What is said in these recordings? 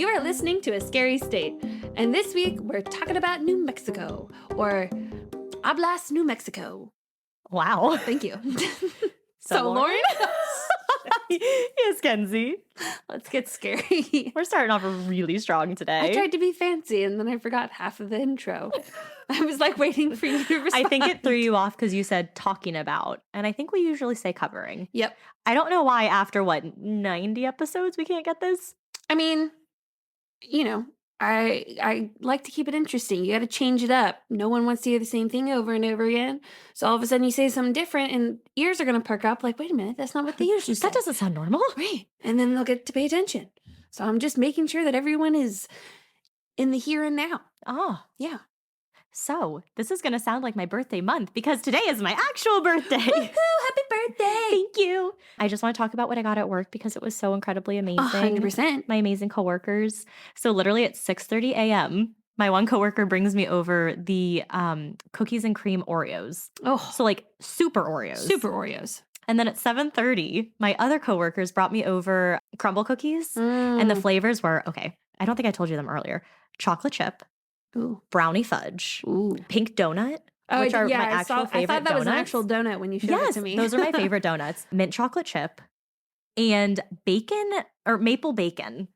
You are listening to A Scary State, and this week we're talking about New Mexico, or Hablas, New Mexico. Wow. Thank you. So, Lauren? Yes, Kenzie. Let's get scary. We're starting off really strong today. I tried to be fancy, and then I forgot half of the intro. I was like waiting for you to respond. I think it threw you off because you said talking about, and I think we usually say covering. Yep. I don't know why after, 90 episodes we can't get this? I mean, you know, I like to keep it interesting. You got to change it up. No one wants to hear the same thing over and over again. So all of a sudden you say something different and ears are going to perk up like, wait a minute, that's not what they usually say. That doesn't sound normal. Right. And then they'll get to pay attention. So I'm just making sure that everyone is in the here and now. Oh. Yeah. So this is going to sound like my birthday month because today is my actual birthday. Woohoo! Happy birthday! Thank you. I just want to talk about what I got at work because it was so incredibly amazing. 100%. My amazing coworkers. So literally at 6:30 a.m., my one coworker brings me over the cookies and cream Oreos. Oh, So like super Oreos. super Oreos. And then at 7:30, my other coworkers brought me over crumble cookies. And the flavors were, okay, I don't think I told you them earlier. Chocolate chip, Ooh. brownie fudge, Ooh. pink donut, Oh, which are yeah, my I actual favorite thought that was an donuts. actual donut when you showed Yes, it to me. those are my favorite donuts. Mint chocolate chip and bacon or maple bacon.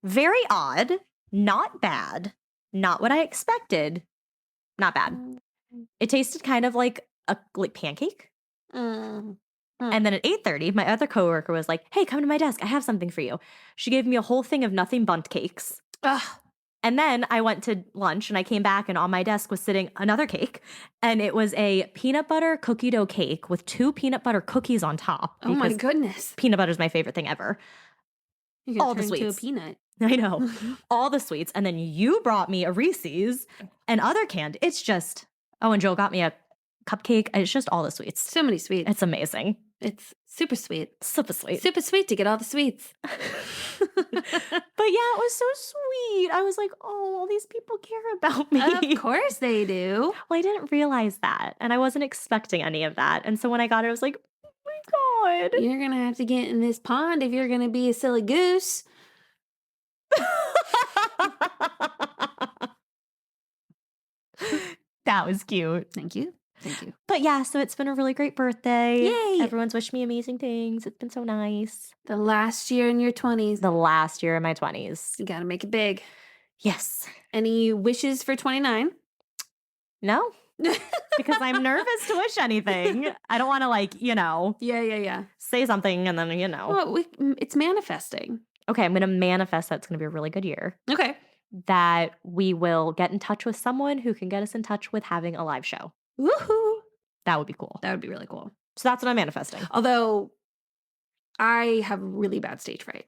Very odd, not bad, not what I expected. Not bad. It tasted kind of like a pancake. Mm. And then at 8:30, my other coworker was like, "Hey, come to my desk. I have something for you." She gave me a whole thing of nothing bundt cakes. Ugh. And then I went to lunch and I came back and on my desk was sitting another cake. And it was a peanut butter cookie dough cake with 2 peanut butter cookies on top. Oh my because goodness. Peanut butter is my favorite thing ever. You can all the turn into a sweets. peanut. I know. All the sweets. And then you brought me a Reese's and other candy. It's just, oh, and Joe got me a cupcake. It's just all the sweets. So many sweets. It's amazing. It's super sweet. Super sweet. Super sweet to get all the sweets. But yeah, it was so sweet. I was like, oh, all these people care about me. Of course they do. Well, I didn't realize that. And I wasn't expecting any of that. And so when I got it, I was like, oh my God. You're going to have to get in this pond if you're going to be a silly goose. That was cute. Thank you. Thank you. But yeah, so it's been a really great birthday. Yay. Everyone's wished me amazing things. It's been so nice. The last year in your 20s. The last year of my 20s. You got to make it big. Yes. Any wishes for 29? No, because I'm nervous to wish anything. I don't want to Yeah. say something and then, Well, it's manifesting. Okay, I'm going to manifest that it's going to be a really good year. Okay. That we will get in touch with someone who can get us in touch with having a live show. Woohoo. That would be cool. That would be really cool. So that's what I'm manifesting. Although I have really bad stage fright,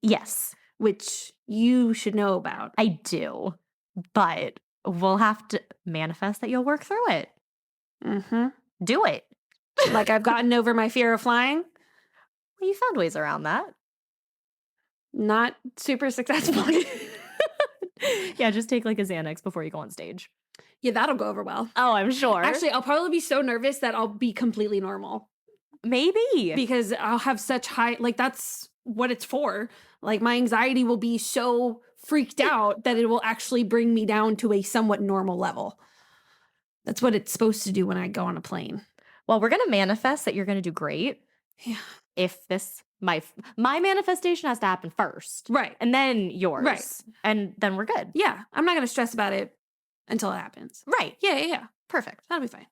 Yes, which you should know about. I do. But we'll have to manifest that you'll work through it. Mm-hmm. Do it. Like I've gotten over my fear of flying. Well, you found ways around that. Not super successfully. Yeah, just take like a Xanax before you go on stage. Yeah, that'll go over well. Oh, I'm sure. Actually, I'll probably be so nervous that I'll be completely normal. Maybe. Because I'll have such high, that's what it's for. Like my anxiety will be so freaked out that it will actually bring me down to a somewhat normal level. That's what it's supposed to do when I go on a plane. Well, we're going to manifest that you're going to do great. Yeah. If my manifestation has to happen first. Right. And then yours. Right. And then we're good. Yeah. I'm not going to stress about it until it happens. Right. Yeah. Perfect. That'll be fine.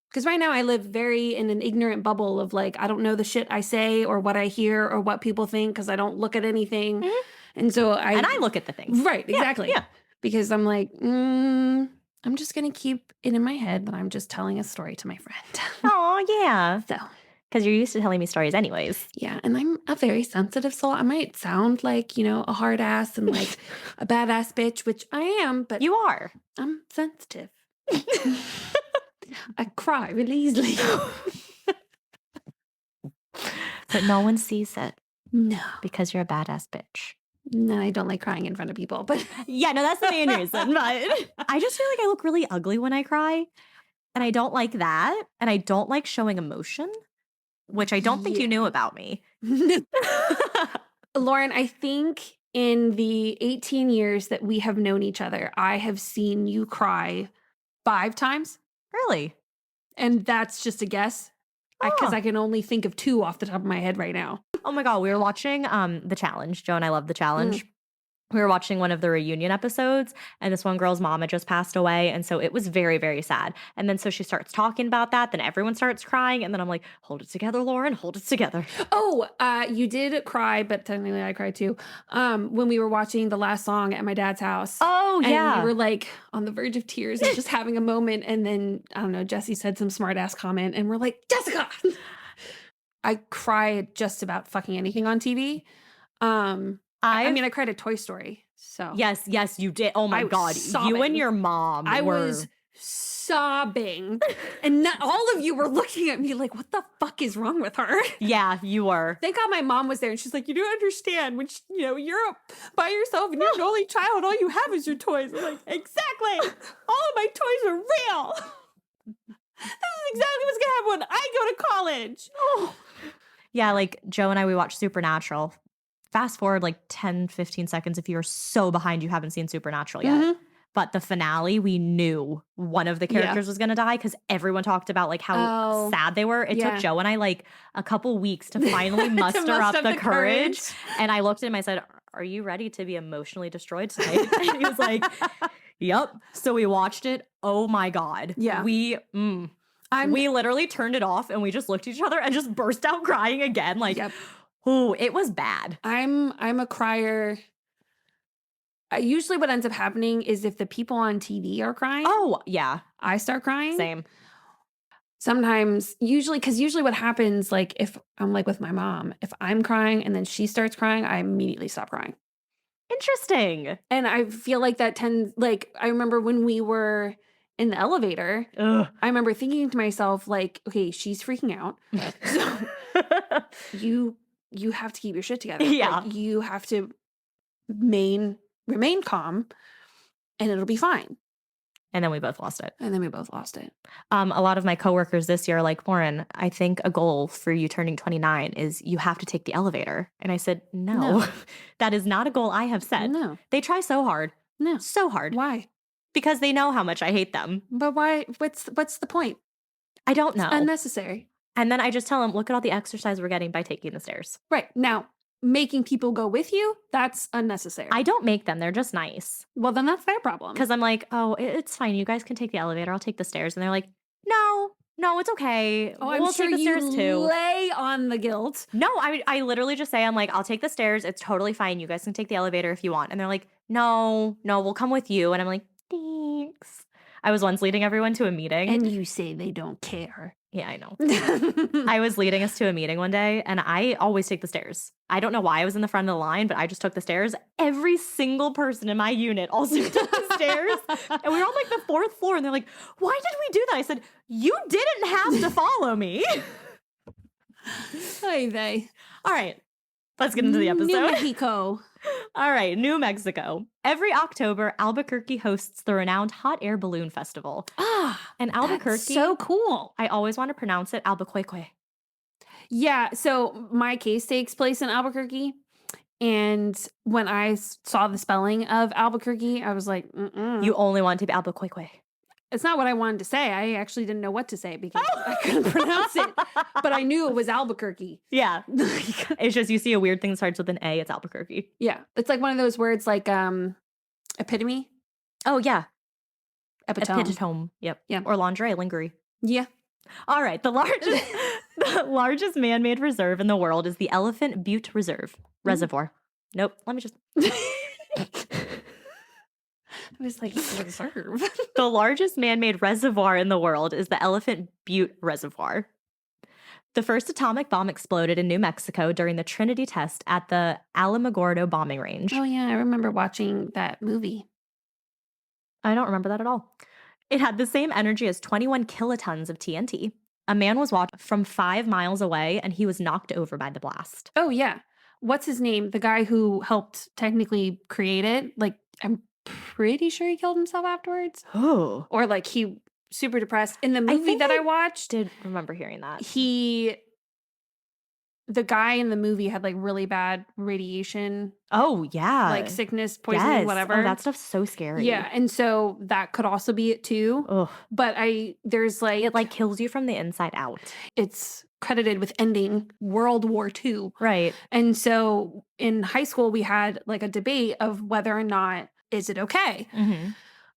Because right now I live very in an ignorant bubble of I don't know the shit I say or what I hear or what people think because I don't look at anything. Mm-hmm. And so I look at the things. Right, exactly. Yeah. Because I'm like, I'm just going to keep it in my head that I'm just telling a story to my friend. Oh, yeah. So. Because you're used to telling me stories anyways. Yeah, and I'm a very sensitive soul. I might sound like, a hard ass and like a badass bitch, which I am, but You are. I'm sensitive. I cry really easily. But no one sees it. No. Because you're a badass bitch. No, I don't like crying in front of people, but Yeah, no, that's the main reason. But I just feel like I look really ugly when I cry. And I don't like that. And I don't like showing emotion, which I don't think you knew about me. Lauren, I think in the 18 years that we have known each other, I have seen you cry 5 times, Really? and that's just a guess because I can only think of 2 off the top of my head right now. Oh my God, we were watching The Challenge. Joe and I love The Challenge. We were watching one of the reunion episodes, and this one girl's mom had just passed away, and so it was very, very sad. And then so she starts talking about that, then everyone starts crying, and then I'm like, hold it together, Lauren, hold it together. Oh, you did cry, but technically I cried too. When we were watching the last song at my dad's house. Oh, yeah. And we were like on the verge of tears and just having a moment. And then, I don't know, Jesse said some smart ass comment, and we're like, Jessica! I cry at just about fucking anything on TV. I mean, I cried at Toy Story. So Yes, you did. Oh my God. You sobbing. and your mom was sobbing. And all of you were looking at me like, what the fuck is wrong with her? Yeah, you were. Thank God my mom was there, and she's like, you don't understand when you're by yourself and you're an only child, all you have is your toys. I'm like, exactly. All of my toys are real. This is exactly what's gonna happen when I go to college. Oh. Yeah, like Joe and I, we watched Supernatural. Fast forward like 10, 15 seconds if you're so behind you haven't seen Supernatural yet. Mm-hmm. But the finale, we knew one of the characters was going to die because everyone talked about like how sad they were. It took Joe and I like a couple weeks to finally muster up the courage. And I looked at him, I said, are you ready to be emotionally destroyed tonight? And he was like, yep. So we watched it. Oh my God. Yeah. We literally turned it off and we just looked at each other and just burst out crying again. Like, oh, it was bad. I'm a crier. Usually what ends up happening is if the people on TV are crying. Oh, yeah. I start crying. Same. Sometimes, usually what happens, like if I'm like with my mom, if I'm crying and then she starts crying, I immediately stop crying. Interesting. And I feel like that tends, like, I remember when we were in the elevator, I remember thinking to myself, like, okay, she's freaking out. So you have to keep your shit together. Yeah. Like, you have to remain calm, and it'll be fine. And then we both lost it. A lot of my coworkers this year are like, Lauren, I think a goal for you turning 29 is you have to take the elevator. And I said, no. That is not a goal I have set. No. They try so hard. No. So hard. Why? Because they know how much I hate them. But why? What's the point? I don't know. It's unnecessary. And then I just tell them, look at all the exercise we're getting by taking the stairs. Right. Now, making people go with you, that's unnecessary. I don't make them. They're just nice. Well, then that's their problem. Because I'm like, oh, it's fine. You guys can take the elevator. I'll take the stairs. And they're like, no, it's okay. Oh, we'll take the stairs too. Lay on the guilt. No, I literally just say, I'm like, I'll take the stairs. It's totally fine. You guys can take the elevator if you want. And they're like, no, we'll come with you. And I'm like, thanks. I was once leading everyone to a meeting. And you say they don't care. Yeah, I know. I was leading us to a meeting one day, and I always take the stairs. I don't know why I was in the front of the line, but I just took the stairs. Every single person in my unit also took the stairs. And we were on like the 4th floor, and they're like, why did we do that? I said, you didn't have to follow me. They. All right, let's get into the episode. New Mexico. All right, New Mexico. Every October, Albuquerque hosts the renowned Hot Air Balloon Festival. And Albuquerque. That's so cool. I always want to pronounce it Albuquerque. Yeah, so my case takes place in Albuquerque. And when I saw the spelling of Albuquerque, I was like, You only want to be Albuquerque. It's not what I wanted to say. I actually didn't know what to say because I couldn't pronounce it. But I knew it was Albuquerque. Yeah. It's just you see a weird thing that starts with an A, it's Albuquerque. Yeah. It's like one of those words like epitome. Oh, yeah. Epitome. Epitome. Yep. Yeah. Or lingerie, lingerie. Yeah. All right. The largest man-made reserve in the world is the Elephant Butte Reservoir. Nope. Let me just... I was like, reserve. The largest man-made reservoir in the world is the Elephant Butte Reservoir. The first atomic bomb exploded in New Mexico during the Trinity test at the Alamogordo bombing range. Oh, yeah. I remember watching that movie. I don't remember that at all. It had the same energy as 21 kilotons of TNT. A man was watched from 5 miles away, and he was knocked over by the blast. Oh, yeah. What's his name? The guy who helped technically create it. Like, I'm pretty sure he killed himself afterwards. Oh. Or like he super depressed. In the movie that I watched, did remember hearing that. He the guy in the movie had like really bad radiation, Oh, yeah. like sickness, poisoning, yes. whatever. Oh, that stuff's so scary. Yeah, and so that could also be it too. Ugh. But there's like It like kills you from the inside out. it's credited with ending World War II. Right. And so in high school we had like a debate of whether or not is it okay. Mm-hmm.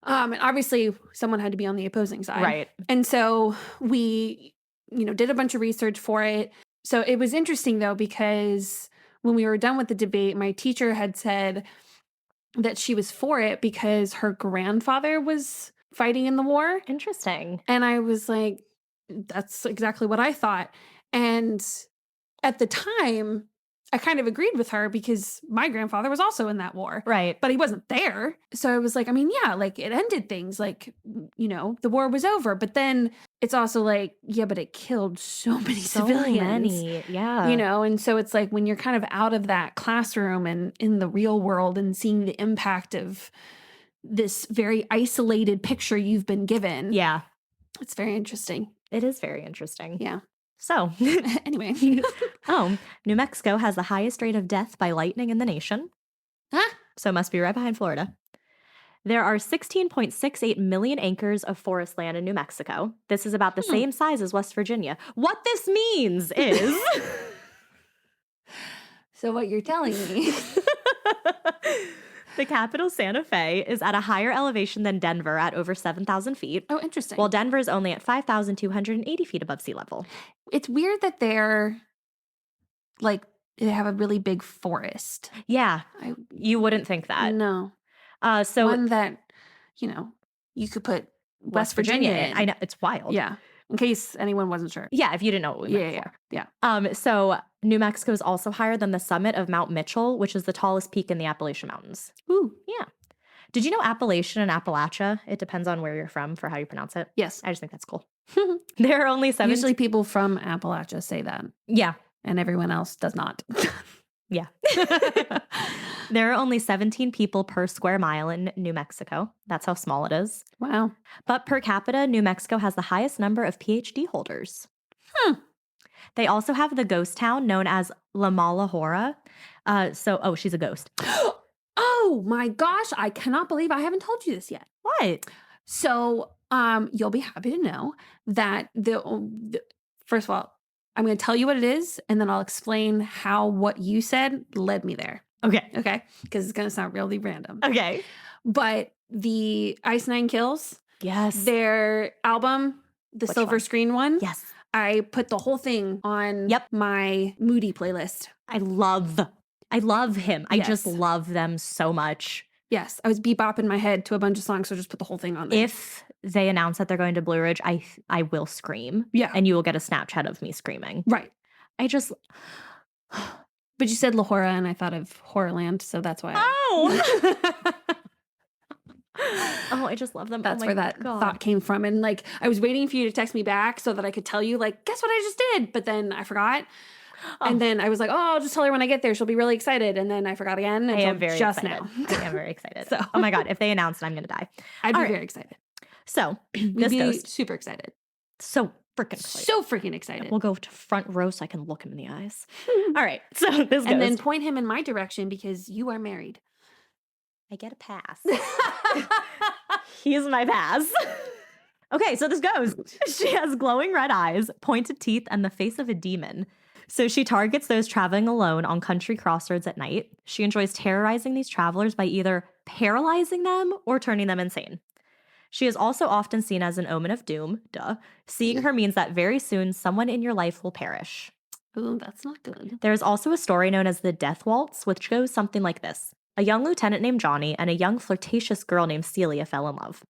And obviously someone had to be on the opposing side. Right. And so we, did a bunch of research for it. So it was interesting though, because when we were done with the debate, my teacher had said that she was for it because her grandfather was fighting in the war. Interesting. And I was like, that's exactly what I thought. And at the time, I kind of agreed with her because my grandfather was also in that war. Right. But he wasn't there. So I was like, I mean, yeah, like it ended things. Like, the war was over. But then it's also like, yeah, but it killed so many civilians. Yeah. And so it's like when you're kind of out of that classroom and in the real world and seeing the impact of this very isolated picture you've been given. Yeah. It's very interesting. It is very interesting. Yeah. So, anyway. New Mexico has the highest rate of death by lightning in the nation. Huh? So it must be right behind Florida. There are 16.68 million acres of forest land in New Mexico. This is about the same size as West Virginia. What this means is... So what you're telling me... The capital, Santa Fe, is at a higher elevation than Denver at over 7,000 feet. Oh, interesting. While Denver is only at 5,280 feet above sea level. It's weird that they have a really big forest. Yeah, you wouldn't think that. No. So one that, you could put West Virginia in. I know, it's wild. Yeah. In case anyone wasn't sure. Yeah, if you didn't know what we meant before. Yeah. So New Mexico is also higher than the summit of Mount Mitchell, which is the tallest peak in the Appalachian Mountains. Ooh. Yeah. Did you know Appalachian and Appalachia? It depends on where you're from for how you pronounce it. Yes. I just think that's cool. There are only 7. Usually people from Appalachia say that. Yeah. And everyone else does not. Yeah. There are only 17 people per square mile in New Mexico. That's how small it is. Wow. But per capita, New Mexico has the highest number of PhD holders. They also have the ghost town known as La Malahora. She's a ghost. Oh my gosh. I cannot believe I haven't told you this yet. What? So you'll be happy to know that first of all, I'm going to tell you what it is, and then I'll explain how what you said led me there. Okay. Okay? Because it's going to sound really random. Okay. But the Ice Nine Kills, Yes. their album, the Which silver one? screen one, Yes. I put the whole thing on my Moody playlist. I love him. I just Yes. love them so much. Yes. I was bebopping my head to a bunch of songs, so just put the whole thing on there. If they announce that they're going to Blue Ridge, I will scream. Yeah. And you will get a Snapchat of me screaming. Right. I just... But you said Lahora, and I thought of Horrorland, so that's why. Oh! Oh, I just love them. That's where that God. thought came from. And I was waiting for you to text me back so that I could tell you, guess what I just did? But then I forgot. Oh. And then I was like, oh, I'll just tell her when I get there. She'll be really excited. And then I forgot again. I am until very just excited. now. I am very excited. So. Oh my God, if they announce it, I'm going to die. I'd be All right. very excited. So, We'd this be ghost. super excited. So freaking excited. So freaking excited. We'll go to front row so I can look him in the eyes. All right. So this and ghost. then point him in my direction because you are married. I get a pass. He's my pass. Okay, so this ghost. She has glowing red eyes, pointed teeth, and the face of a demon. So she targets those traveling alone on country crossroads at night. She enjoys terrorizing these travelers by either paralyzing them or turning them insane. She is also often seen as an omen of doom. Duh. Seeing her means that very soon someone in your life will perish. Ooh, that's not good. There is also a story known as the Death Waltz, which goes something like this. A young lieutenant named Johnny and a young flirtatious girl named Celia fell in love.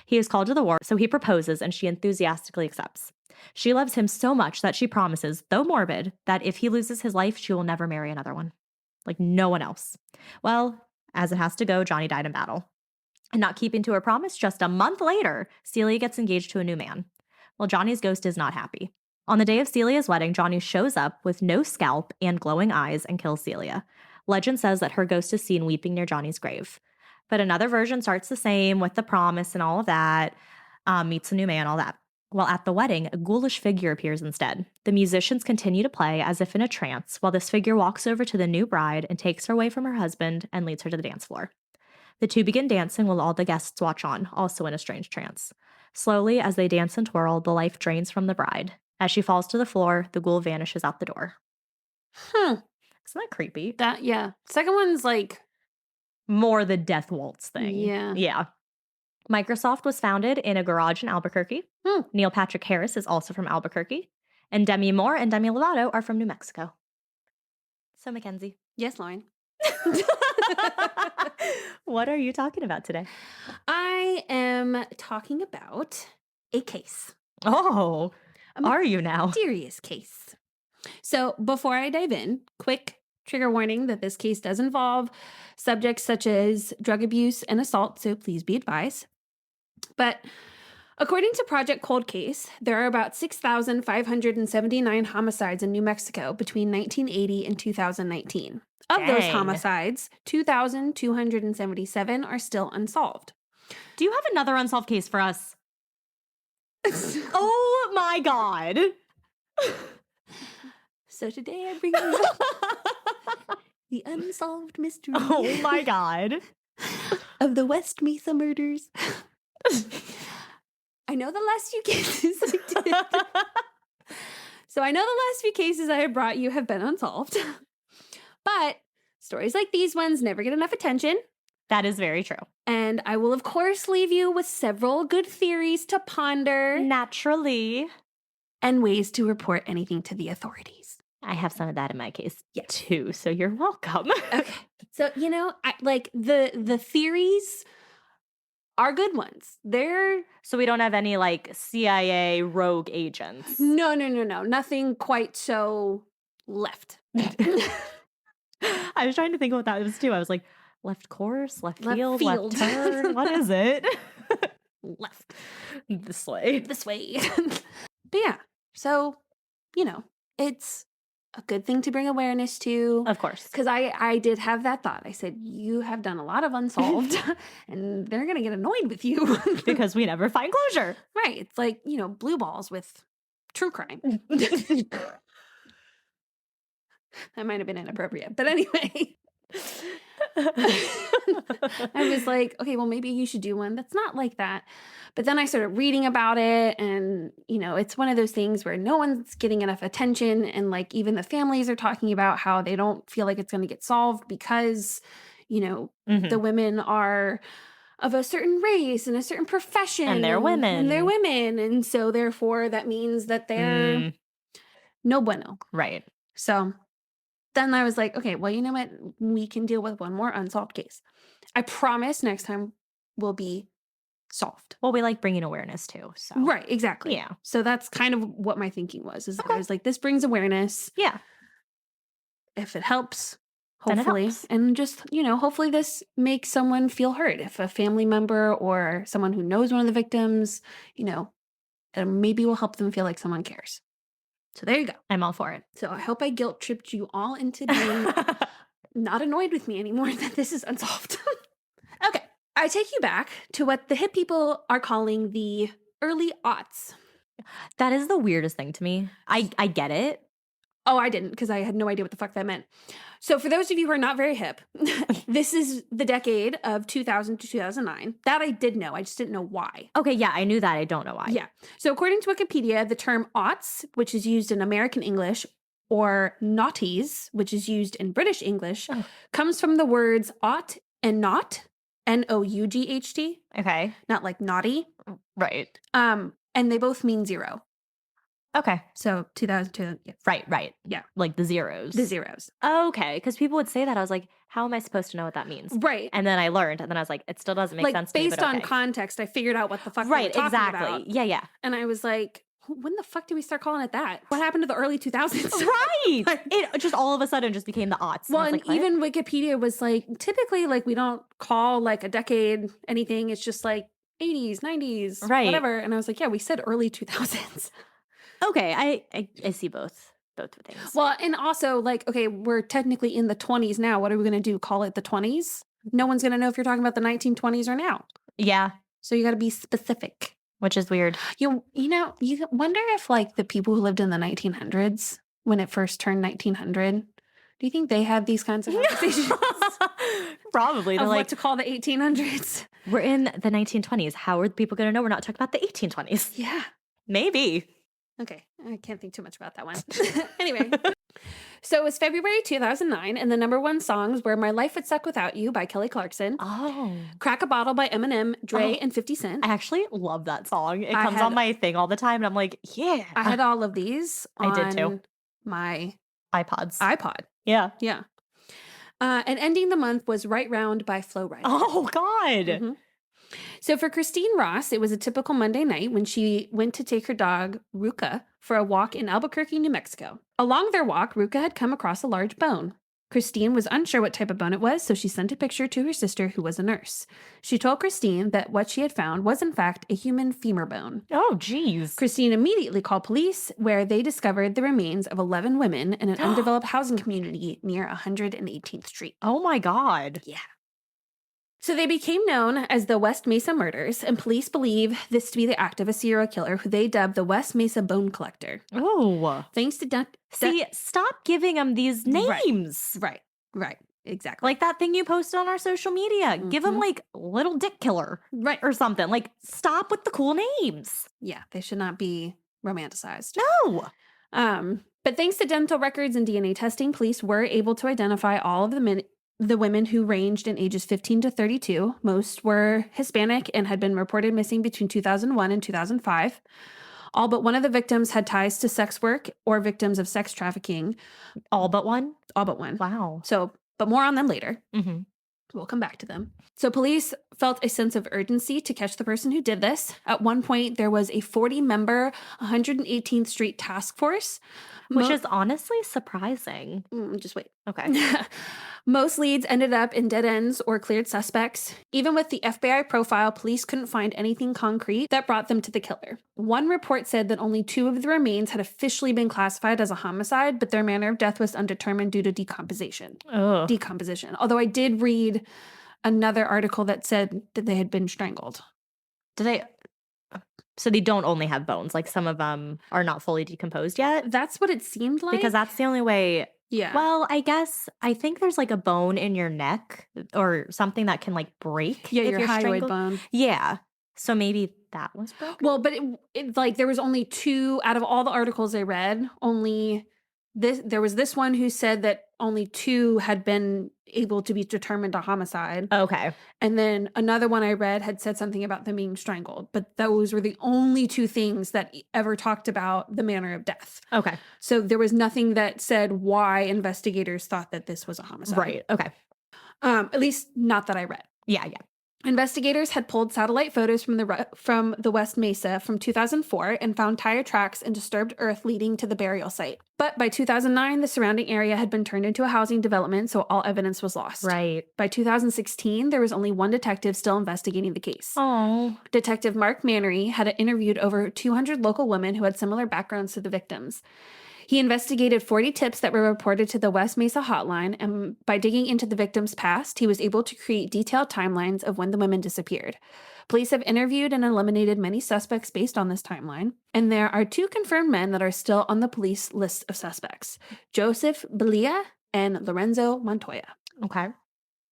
He is called to the war, so he proposes and she enthusiastically accepts. She loves him so much that she promises, though morbid, that if he loses his life, she will never marry another one. Like no one else. Well, as it has to go, Johnny died in battle. And not keeping to her promise, just a month later, Celia gets engaged to a new man. Well, Johnny's ghost is not happy. On the day of Celia's wedding, Johnny shows up with no scalp and glowing eyes and kills Celia. Legend says that her ghost is seen weeping near Johnny's grave. But another version starts the same with the promise and all of that, meets a new man, all that. While at the wedding, a ghoulish figure appears instead. The musicians continue to play as if in a trance, while this figure walks over to the new bride and takes her away from her husband and leads her to the dance floor. The two begin dancing while all the guests watch on, also in a strange trance. Slowly, as they dance and twirl, the life drains from the bride. As she falls to the floor, the ghoul vanishes out the door. Huh. Isn't that creepy? Yeah. Second one's like more the death waltz thing. Yeah. Yeah. Microsoft was founded in a garage in Albuquerque. Neil Patrick Harris is also from Albuquerque. And Demi Moore and Demi Lovato are from New Mexico. So, Mackenzie. Yes, Lauren. What are you talking about today? I am talking about a case. Oh, are you now? Mysterious case. So before I dive in, quick trigger warning that this case does involve subjects such as drug abuse and assault, so please be advised. But according to Project Cold Case, there are about 6,579 homicides in New Mexico between 1980 and 2019. Of those homicides, 2,277 are still unsolved. Do you have another unsolved case for us? Oh my God. So today I bring you the unsolved mystery. Oh my God. Of the West Mesa Murders. I know the last few cases I did. So I know the last few cases I have brought you have been unsolved. But stories like these ones never get enough attention. That is very true. And I will, of course, leave you with several good theories to ponder. Naturally. And ways to report anything to the authorities. I have some of that in my case, too, so you're welcome. Okay. So, the theories are good ones. So we don't have any, CIA rogue agents. No. Nothing quite so left. I was trying to think what that was, too. I was like, left course, left field. Left turn. What is it? Left. This way. But yeah, so, it's a good thing to bring awareness to. Of course. Because I did have that thought. I said, you have done a lot of unsolved, and they're going to get annoyed with you. Because we never find closure. Right. It's like, blue balls with true crime. That might have been inappropriate. But anyway. I was like, okay, well, maybe you should do one that's not like that. But then I started reading about it, and, it's one of those things where no one's getting enough attention. And even the families are talking about how they don't feel like it's going to get solved because, the women are of a certain race and a certain profession. And they're women. And so therefore that means that they're no bueno. Right. So then I was like, okay, well, you know what? We can deal with one more unsolved case. I promise next time will be solved. Well, we like bringing awareness too. So right, exactly. Yeah. So that's kind of what my thinking was. Is I was like, this brings awareness. Yeah. If it helps, then hopefully, it helps. and just hopefully this makes someone feel heard. If a family member or someone who knows one of the victims, maybe will help them feel like someone cares. So there you go. I'm all for it. So I hope I guilt tripped you all into being not annoyed with me anymore that this is unsolved. Okay. I take you back to what the hip people are calling the early aughts. That is the weirdest thing to me. I get it. Oh, I didn't, because I had no idea what the fuck that meant. So for those of you who are not very hip, this is the decade of 2000 to 2009. That I did know. I just didn't know why. Okay, yeah, I knew that. I don't know why. Yeah. So according to Wikipedia, the term aughts, which is used in American English, or naughties, which is used in British English, comes from the words ought and not, N-O-U-G-H-T. Okay. Not like naughty. Right. And they both mean zero. Okay. So 2002. Yeah. Right. Yeah. Like the zeros. The zeros. Okay. Because people would say that. I was like, how am I supposed to know what that means? Right. And then I learned, and then I was like, it still doesn't make sense to me. Based on context, I figured out what the fuck they were talking about. Yeah. And I was like, when the fuck did we start calling it that? What happened to the early 2000s? Right. It just all of a sudden just became the aughts. Well, and like, even Wikipedia was like, typically, we don't call a decade anything. It's just 80s, 90s, whatever. And I was like, yeah, we said early 2000s. Okay, I see both things. Well, and also okay, we're technically in the 20s now. What are we going to do? Call it the 20s? No one's going to know if you're talking about the 1920s or now. Yeah. So you got to be specific. which is weird. You know, you wonder if like the people who lived in the 1900s when it first turned 1900, do you think they had these kinds of conversations? Probably. They're Of like, what to call the 1800s? we're in the 1920s. How are people going to know we're not talking about the 1820s? Yeah. Maybe. Okay. I can't think too much about that one. Anyway. So it was February 2009, and the #1 songs were My Life Would Suck Without You by Kelly Clarkson, Oh. Crack a Bottle by Eminem, Dre, Oh. and 50 Cent. I actually love that song. It I comes had- on my thing all the time, and I'm like, yeah. I had all of these on I did too. my iPods. iPod. Yeah. Yeah. And ending the month was Right Round by Flo Rida. Oh, God. Mhm. So for Christine Ross, it was a typical Monday night when she went to take her dog, Ruka, for a walk in Albuquerque, New Mexico. Along their walk, Ruka had come across a large bone. Christine was unsure what type of bone it was, so she sent a picture to her sister, who was a nurse. She told Christine that what she had found was, in fact, a human femur bone. Oh, geez. Christine immediately called police, where they discovered the remains of 11 women in an undeveloped housing community near 118th Street. Oh, my God. Yeah. So they became known as the West Mesa Murders, and police believe this to be the act of a serial killer who they dubbed the West Mesa Bone Collector. Oh. Thanks to See, stop giving them these names. Right, exactly. Like that thing you posted on our social media. Give them like Little Dick Killer Right. or something. Like, stop with the cool names. Yeah, they should not be romanticized. No. But thanks to dental records and DNA testing, police were able to identify all of the women who ranged in ages 15 to 32. Most were Hispanic and had been reported missing between 2001 and 2005. All but one of the victims had ties to sex work or victims of sex trafficking. All but one? All but one. Wow. So, but more on them later. Mm-hmm. We'll come back to them. So police felt a sense of urgency to catch the person who did this. At one point, there was a 40-member 118th Street task force. Which is honestly surprising. Just wait. Okay. Most leads ended up in dead ends or cleared suspects. Even with the FBI profile, police couldn't find anything concrete that brought them to the killer. One report said that only 2 of the remains had officially been classified as a homicide, but their manner of death was undetermined due to decomposition. Although I did read another article that said that they had been strangled. So they don't only have bones. Like some of them are not fully decomposed yet? That's what it seemed like. Because that's the only way. Yeah. Well, I think there's like a bone in your neck or something that can like break. Yeah, if your you're hyoid strangled. bone. Yeah. So maybe that was broken. Well, but it like there was only 2 out of all the articles I read, there was this one who said that only 2 had been able to be determined a homicide. Okay. And then another one I read had said something about them being strangled. But those were the only 2 things that ever talked about the manner of death. Okay. So there was nothing that said why investigators thought that this was a homicide. Right. Okay. At least not that I read. Yeah. Investigators had pulled satellite photos from the West Mesa from 2004 and found tire tracks and disturbed earth leading to the burial site. But by 2009, the surrounding area had been turned into a housing development, so all evidence was lost. Right. By 2016, there was only one detective still investigating the case. Oh. Detective Mark Mannery had interviewed over 200 local women who had similar backgrounds to the victims. He investigated 40 tips that were reported to the West Mesa hotline, and by digging into the victims' past, he was able to create detailed timelines of when the women disappeared. Police have interviewed and eliminated many suspects based on this timeline, and there are 2 confirmed men that are still on the police list of suspects, Joseph Belia and Lorenzo Montoya. Okay.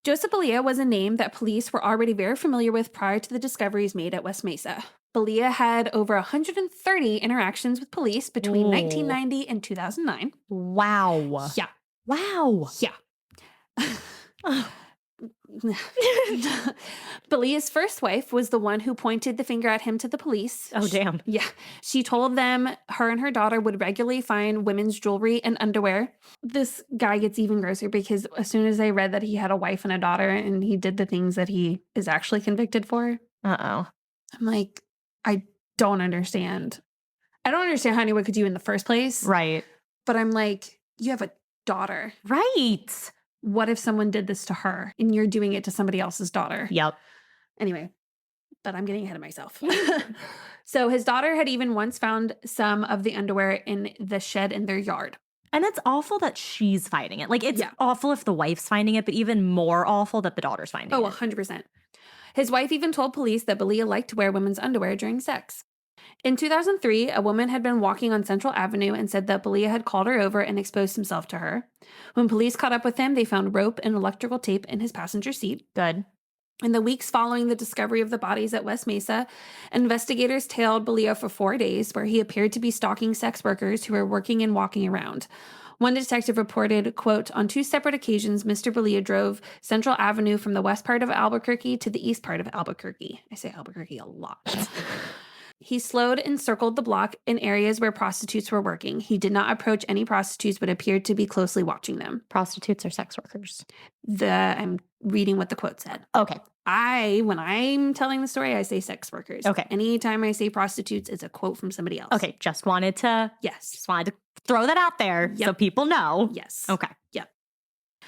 Joseph Belia was a name that police were already very familiar with prior to the discoveries made at West Mesa. Belia had over 130 interactions with police between 1990 and 2009. Wow. Yeah. Wow. Yeah. Belia's first wife was the one who pointed the finger at him to the police. Oh, damn. Yeah. She told them her and her daughter would regularly find women's jewelry and underwear. This guy gets even grosser because as soon as I read that he had a wife and a daughter and he did the things that he is actually convicted for, I'm like, I don't understand. I don't understand how anyone could do it in the first place. Right. But I'm like, you have a daughter. Right. What if someone did this to her and you're doing it to somebody else's daughter? Yep. Anyway, but I'm getting ahead of myself. So his daughter had even once found some of the underwear in the shed in their yard. And it's awful that she's finding it. Like, it's awful if the wife's finding it, but even more awful that the daughter's finding it. Oh, 100%. His wife even told police that Belia liked to wear women's underwear during sex. In 2003, a woman had been walking on Central Avenue and said that Belia had called her over and exposed himself to her. When police caught up with him, they found rope and electrical tape in his passenger seat. Good. In the weeks following the discovery of the bodies at West Mesa, investigators tailed Belia for 4 days, where he appeared to be stalking sex workers who were working and walking around. One detective reported, quote, on 2 separate occasions, Mr. Belia drove Central Avenue from the west part of Albuquerque to the east part of Albuquerque. I say Albuquerque a lot. He slowed and circled the block in areas where prostitutes were working. He did not approach any prostitutes, but appeared to be closely watching them. Prostitutes or sex workers? I'm reading what the quote said. Okay. When I'm telling the story, I say sex workers. Okay. Anytime I say prostitutes, it's a quote from somebody else. Okay. Just wanted to Yes. throw that out there so people know. Yes. Okay. Yep.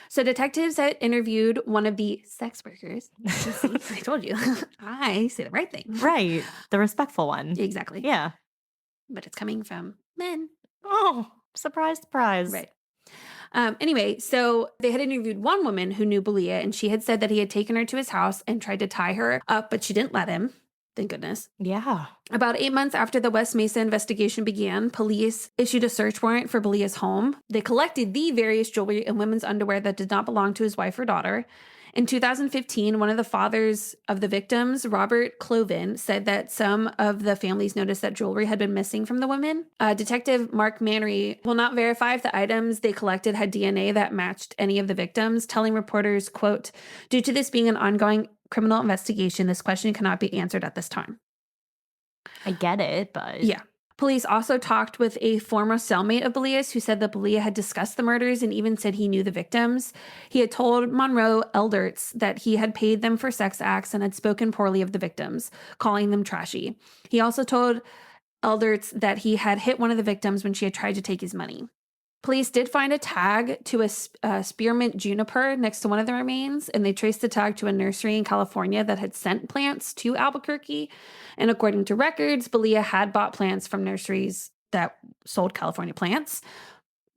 So detectives had interviewed one of the sex workers. See, I told you. I say the right thing. Right. The respectful one. Exactly. Yeah. But it's coming from men. Oh, surprise, surprise. Right. Anyway, so they had interviewed one woman who knew Belia, and she had said that he had taken her to his house and tried to tie her up, but she didn't let him. Thank goodness. Yeah. About 8 months after the West Mesa investigation began, police issued a search warrant for Belia's home. They collected the various jewelry and women's underwear that did not belong to his wife or daughter. In 2015, one of the fathers of the victims, Robert Cloven, said that some of the families noticed that jewelry had been missing from the women. Detective Mark Mannery will not verify if the items they collected had DNA that matched any of the victims, telling reporters, quote, due to this being an ongoing criminal investigation, this question cannot be answered at this time. I get it, but... Yeah. Police also talked with a former cellmate of Belia's who said that Belia had discussed the murders and even said he knew the victims. He had told Monroe Elderts that he had paid them for sex acts and had spoken poorly of the victims, calling them trashy. He also told Elderts that he had hit one of the victims when she had tried to take his money. Police did find a tag to a spearmint juniper next to one of the remains, and they traced the tag to a nursery in California that had sent plants to Albuquerque. And according to records, Belia had bought plants from nurseries that sold California plants,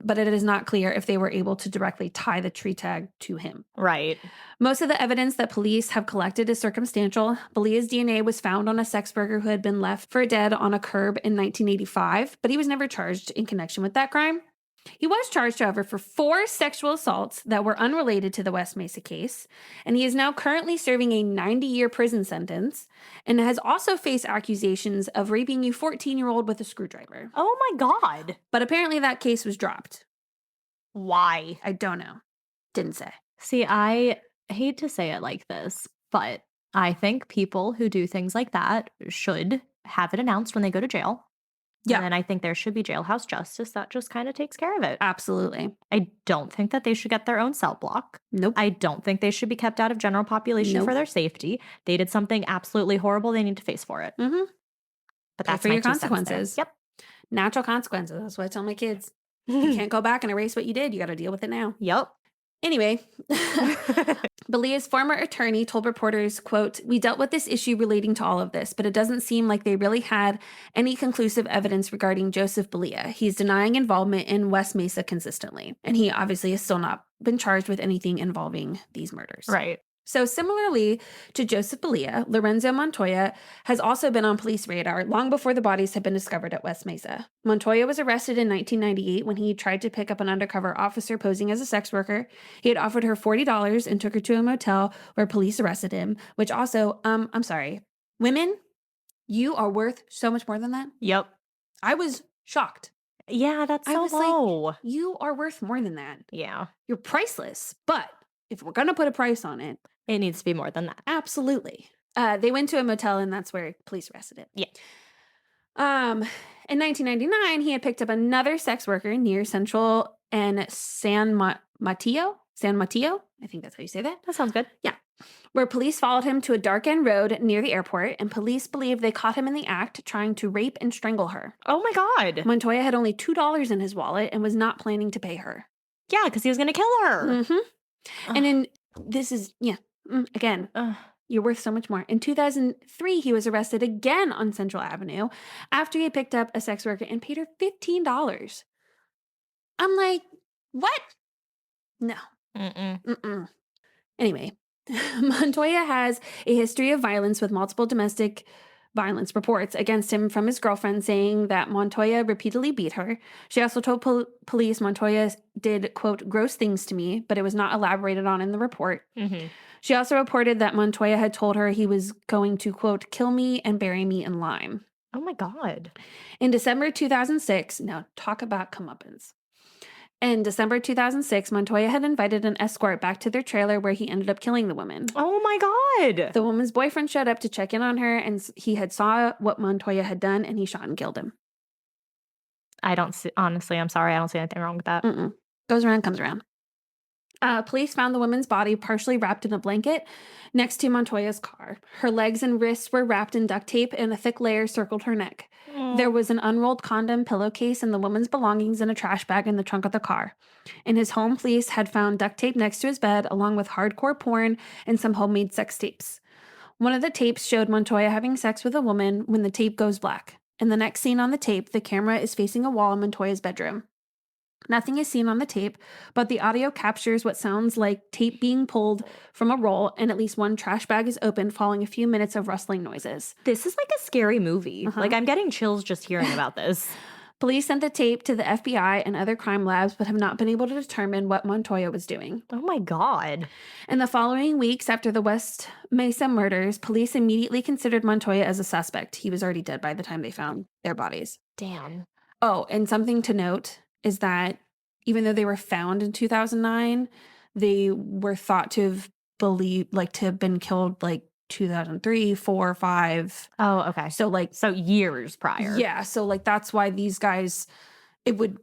but it is not clear if they were able to directly tie the tree tag to him. Right. Most of the evidence that police have collected is circumstantial. Belia's DNA was found on a sex worker who had been left for dead on a curb in 1985, but he was never charged in connection with that crime. He was charged, however, for 4 sexual assaults that were unrelated to the West Mesa case, and he is now currently serving a 90-year prison sentence and has also faced accusations of raping a 14-year-old with a screwdriver. Oh my God. But apparently that case was dropped. Why? I don't know. Didn't say. See, I hate to say it like this, but I think people who do things like that should have it announced when they go to jail. Yeah. And then I think there should be jailhouse justice that just kind of takes care of it. Absolutely. I don't think that they should get their own cell block. Nope. I don't think they should be kept out of general population Nope. for their safety. They did something absolutely horrible. They need to face for it. Mm-hmm. But Pay that's for my your 2 cents there. consequences. Yep. Natural consequences. That's what I tell my kids. You can't go back and erase what you did. You got to deal with it now. Yep. Anyway, Belia's former attorney told reporters, quote, we dealt with this issue relating to all of this, but it doesn't seem like they really had any conclusive evidence regarding Joseph Belia. He's denying involvement in West Mesa consistently. And he obviously has still not been charged with anything involving these murders. Right. So similarly to Joseph Belia, Lorenzo Montoya has also been on police radar long before the bodies had been discovered at West Mesa. Montoya was arrested in 1998 when he tried to pick up an undercover officer posing as a sex worker. He had offered her $40 and took her to a motel where police arrested him, which also, I'm sorry, women, you are worth so much more than that. Yep. I was shocked. Yeah, that's I so was low. like, you are worth more than that. Yeah. You're priceless, but if we're going to put a price on it, It needs to be more than that. absolutely. They went to a motel and that's where police arrested him. Yeah. In 1999, he had picked up another sex worker near Central and San Mateo. I think that's how you say that. That sounds good. Yeah. Where police followed him to a dark end road near the airport, and police believe they caught him in the act trying to rape and strangle her. Oh my God. Montoya had only $2 in his wallet and was not planning to pay her. Yeah, because he was going to kill her. Mm-hmm. And then this is, again, you're worth so much more. In 2003, he was arrested again on Central Avenue after he picked up a sex worker and paid her $15. I'm like, what? No. Mm-mm. Mm-mm. Anyway, Montoya has a history of violence with multiple domestic violence reports against him from his girlfriend, saying that Montoya repeatedly beat her. She also told police Montoya did, quote, gross things to me, but it was not elaborated on in the report. Mm-hmm. She also reported that Montoya had told her he was going to, quote, kill me and bury me in lime. Oh my God. In December 2006, now talk about comeuppance. In December 2006, Montoya had invited an escort back to their trailer where he ended up killing the woman. Oh my God. The woman's boyfriend showed up to check in on her, and he had saw what Montoya had done, and he shot and killed him. I don't see, honestly, I'm sorry. I don't see anything wrong with that. Goes around, comes around. Police found the woman's body partially wrapped in a blanket next to Montoya's car. Her legs and wrists were wrapped in duct tape, and a thick layer circled her neck. There was an unrolled condom pillowcase and the woman's belongings in a trash bag in the trunk of the car. In his home, police had found duct tape next to his bed, along with hardcore porn and some homemade sex tapes. One of the tapes showed Montoya having sex with a woman when the tape goes black. In the next scene on the tape, the camera is facing a wall in Montoya's bedroom. Nothing is seen on the tape, but the audio captures what sounds like tape being pulled from a roll, and at least one trash bag is opened, following a few minutes of rustling noises. This is like a scary movie. Like, I'm getting chills just hearing about this. Police sent the tape to the FBI and other crime labs, but have not been able to determine what Montoya was doing. Oh my God. In the following weeks after the West Mesa murders, police immediately considered Montoya as a suspect. He was already dead by the time they found their bodies. Damn. Oh, and something to note is that even though they were found in 2009, they were thought to have to have been killed like 2003, 4, 5. Oh, okay. So years prior. Yeah. So like that's why these guys, the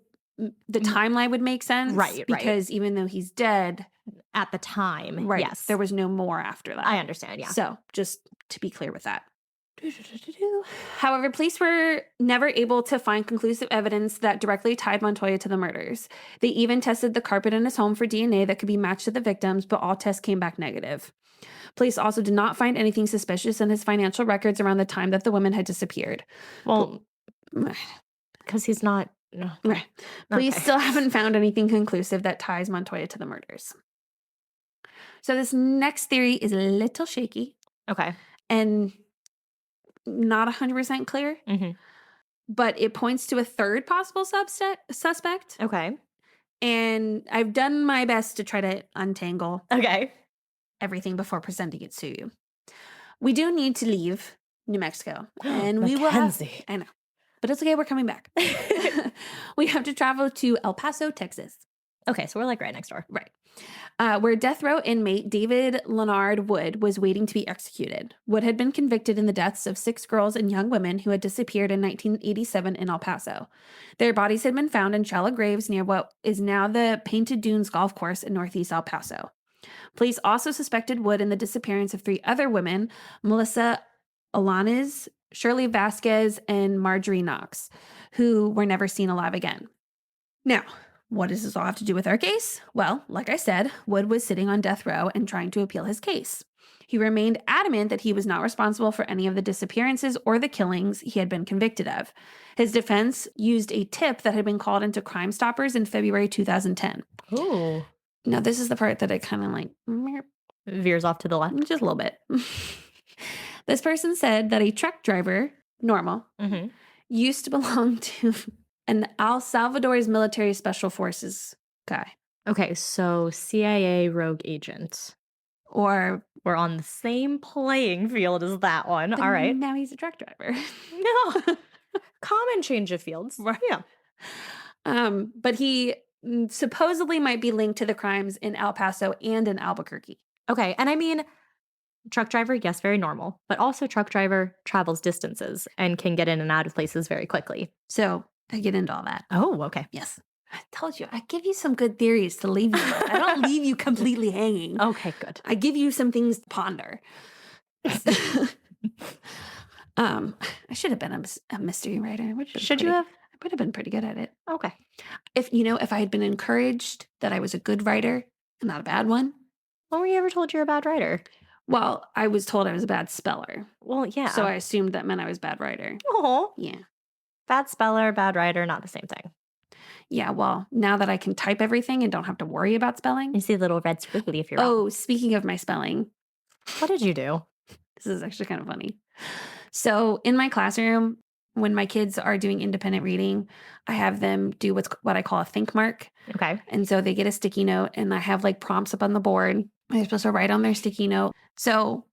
timeline would make sense. Right. Because even though he's dead At the time. right, Yes. there was no more after that. I understand. Yeah. So just to be clear with that. However, police were never able to find conclusive evidence that directly tied Montoya to the murders. They even tested the carpet in his home for DNA that could be matched to the victims, but all tests came back negative. Police also did not find anything suspicious in his financial records around the time that the women had disappeared. Well, because he's not. No. Right. Police Okay. still haven't found anything conclusive that ties Montoya to the murders. So this next theory is a little shaky Okay. and not 100% clear, Mm-hmm. but it points to a third possible suspect. Okay. And I've done my best to try to untangle Okay. everything before presenting it to you. We do need to leave New Mexico, and we will have. Mackenzie. I know, but it's okay. We're coming back. We have to travel to El Paso, Texas. Okay, so we're like right next door. Right. Where death row inmate David Leonard Wood was waiting to be executed. Wood had been convicted in the deaths of 6 girls and young women who had disappeared in 1987 in El Paso. Their bodies had been found in shallow graves near what is now the Painted Dunes Golf Course in northeast El Paso. Police also suspected Wood in the disappearance of 3 other women, Melissa Alanes, Shirley Vasquez, and Marjorie Knox, who were never seen alive again. Now, what does this all have to do with our case? Well, like I said, Wood was sitting on death row and trying to appeal his case. He remained adamant that he was not responsible for any of the disappearances or the killings he had been convicted of. His defense used a tip that had been called into Crime Stoppers in February 2010. Ooh. Now, this is the part that I kind of like, Veers off to the left. just a little bit. This person said that a truck driver, normal, Mm-hmm. used to belong to an El Salvador's military special forces guy. Okay, so CIA rogue agent. Or We're on the same playing field as that one. All right. now he's a truck driver. No. Common change of fields. Right. Yeah. But he supposedly might be linked to the crimes in El Paso and in Albuquerque. Okay, and I mean, truck driver, yes, very normal, but also truck driver travels distances and can get in and out of places very quickly. So I get into all that. Oh, okay. Yes. I told you, I give you some good theories to leave you with. I don't leave you completely hanging. Okay, good. I give you some things to ponder. I should have been a mystery writer. Should you have? I would have been pretty good at it. Okay. If I had been encouraged that I was a good writer and not a bad one. When were you ever told you're a bad writer? Well, I was told I was a bad speller. Well, yeah. So I assumed that meant I was a bad writer. Oh. Yeah. Bad speller, bad writer, not the same thing. Yeah, well, now that I can type everything and don't have to worry about spelling. You see a little red squiggly if you're Oh, speaking of my spelling, What did you do? This is actually kind of funny. So in my classroom, when my kids are doing independent reading, I have them do what I call a think mark. Okay. And so they get a sticky note and I have like prompts up on the board. They're supposed to write on their sticky note. So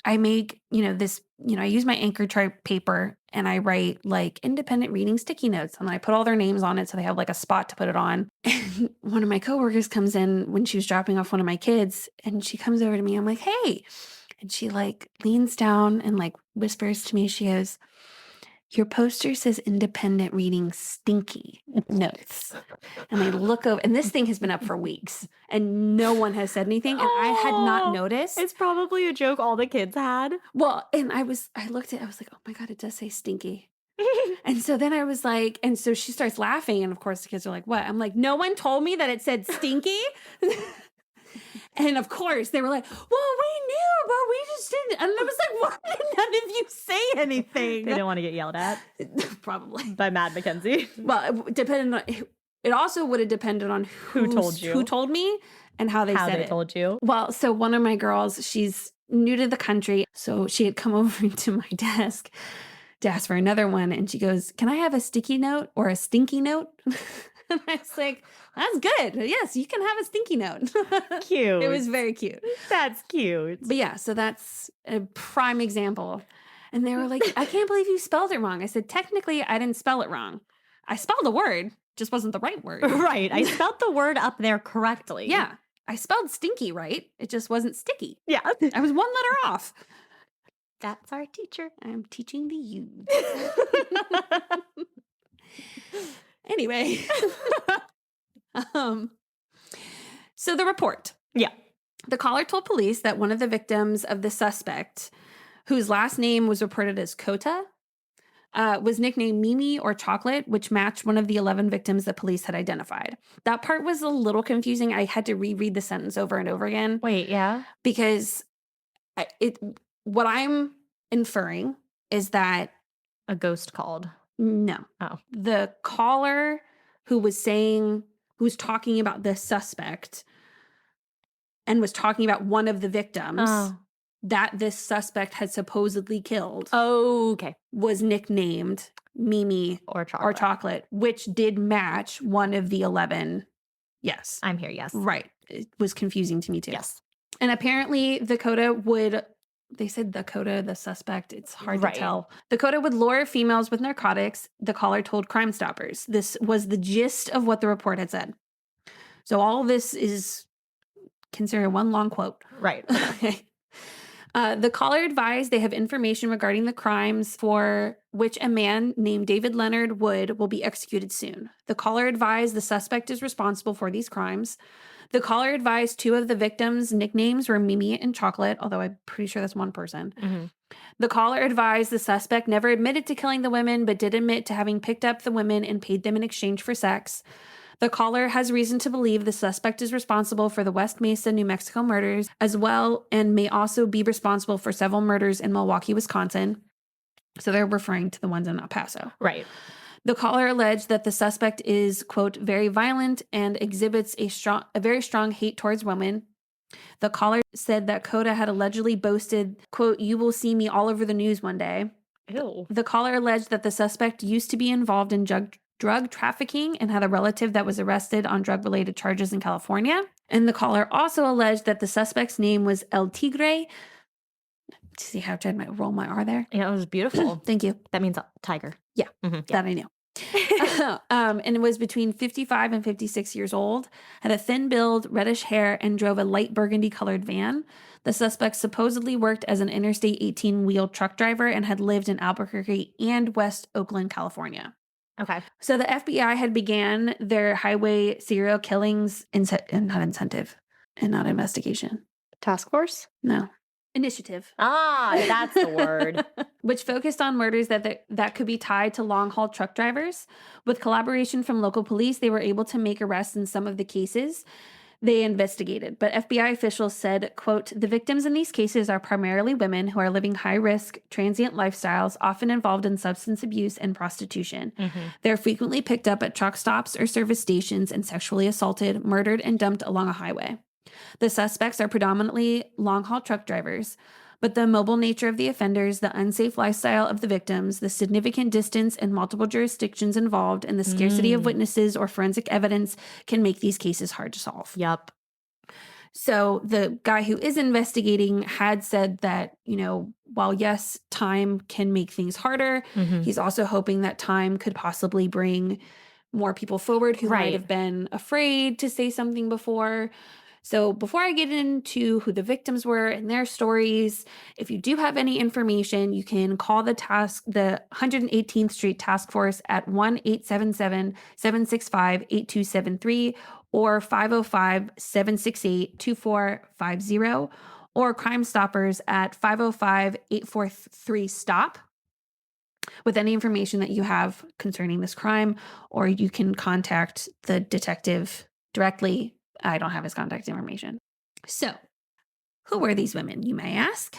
I make, I use my anchor chart paper and I write like independent reading sticky notes and I put all their names on it so they have like a spot to put it on. And one of my coworkers comes in when she was dropping off one of my kids and she comes over to me. I'm like, hey. And she like leans down and like whispers to me. She goes, your poster says independent reading stinky notes. And I look over, and this thing has been up for weeks and no one has said anything. And I had not noticed. It's probably a joke all the kids had. Well, and I looked at it, I was like, oh my God, it does say stinky. And so then I was like, and so she starts laughing. And of course the kids are like, what? I'm like, no one told me that it said stinky. And of course they were like, well, we knew, but we just didn't. And I was like, why did none of you say anything? They didn't want to get yelled at. Probably. By Mad Mackenzie. Well, it also would have depended on who told me and how they said it. Told you. Well, so one of my girls, she's new to the country. So she had come over to my desk to ask for another one. And she goes, can I have a sticky note or a stinky note? And I was like, that's good. Yes, you can have a stinky note. Cute. It was very cute. That's cute. But yeah, so that's a prime example. And they were like, I can't believe you spelled it wrong. I said, technically, I didn't spell it wrong. I spelled a word, just wasn't the right word. Right. I spelled the word up there correctly. Yeah. I spelled stinky right. It just wasn't sticky. Yeah. I was one letter off. That's our teacher. I'm teaching the youth. Anyway. So the report. Yeah. The caller told police that one of the victims of the suspect, whose last name was reported as Kota, was nicknamed Mimi or Chocolate, which matched one of the 11 victims that police had identified. That part was a little confusing. I had to reread the sentence over and over again. Wait, yeah? Because what I'm inferring is that a ghost called. No. Oh. The caller who was talking about the suspect and was talking about one of the victims that this suspect had supposedly killed. Oh, okay. Was nicknamed Mimi or Chocolate, which did match one of the 11. Yes. I'm here, yes. Right. It was confusing to me too. Yes. And apparently the Kota they said the Kota, the suspect, it's hard to tell. The Kota would lure females with narcotics, the caller told Crime Stoppers. This was the gist of what the report had said. So all this is considered one long quote. Right. Okay. The caller advised they have information regarding the crimes for which a man named David Leonard Wood will be executed soon. The caller advised the suspect is responsible for these crimes. The caller advised two of the victims' nicknames were Mimi and Chocolate, although I'm pretty sure that's one person. Mm-hmm. The caller advised the suspect never admitted to killing the women, but did admit to having picked up the women and paid them in exchange for sex. The caller has reason to believe the suspect is responsible for the West Mesa, New Mexico murders as well, and may also be responsible for several murders in Milwaukee, Wisconsin. So they're referring to the ones in El Paso. Right. The caller alleged that the suspect is, quote, very violent and exhibits a very strong hate towards women. The caller said that Kota had allegedly boasted, quote, you will see me all over the news one day. Ew. The caller alleged that the suspect used to be involved in drug trafficking and had a relative that was arrested on drug-related charges in California. And the caller also alleged that the suspect's name was El Tigre. See how I tried to roll my R there? Yeah, it was beautiful. Thank you. That means tiger. Yeah, that I knew. And it was between 55 and 56 years old, had a thin build, reddish hair, and drove a light burgundy colored van. The suspect supposedly worked as an Interstate 18-wheel truck driver and had lived in Albuquerque and West Oakland, California. Okay. So the FBI had began their highway serial killings not investigation. Task force? No. Initiative. Ah, that's the word. Which focused on murders that could be tied to long-haul truck drivers. With collaboration from local police, they were able to make arrests in some of the cases they investigated. But FBI officials said, quote, the victims in these cases are primarily women who are living high-risk, transient lifestyles, often involved in substance abuse and prostitution. Mm-hmm. They're frequently picked up at truck stops or service stations and sexually assaulted, murdered, and dumped along a highway. The suspects are predominantly long-haul truck drivers, but the mobile nature of the offenders, the unsafe lifestyle of the victims, the significant distance and multiple jurisdictions involved, and the scarcity of witnesses or forensic evidence can make these cases hard to solve. Yup. So the guy who is investigating had said that, while yes, time can make things harder, he's also hoping that time could possibly bring more people forward who might have been afraid to say something before. So before I get into who the victims were and their stories, if you do have any information, you can call the 118th Street Task Force at 1-877-765-8273 or 505-768-2450 or Crime Stoppers at 505-843-STOP with any information that you have concerning this crime, or you can contact the detective directly. I don't have his contact information. So, who were these women, you may ask?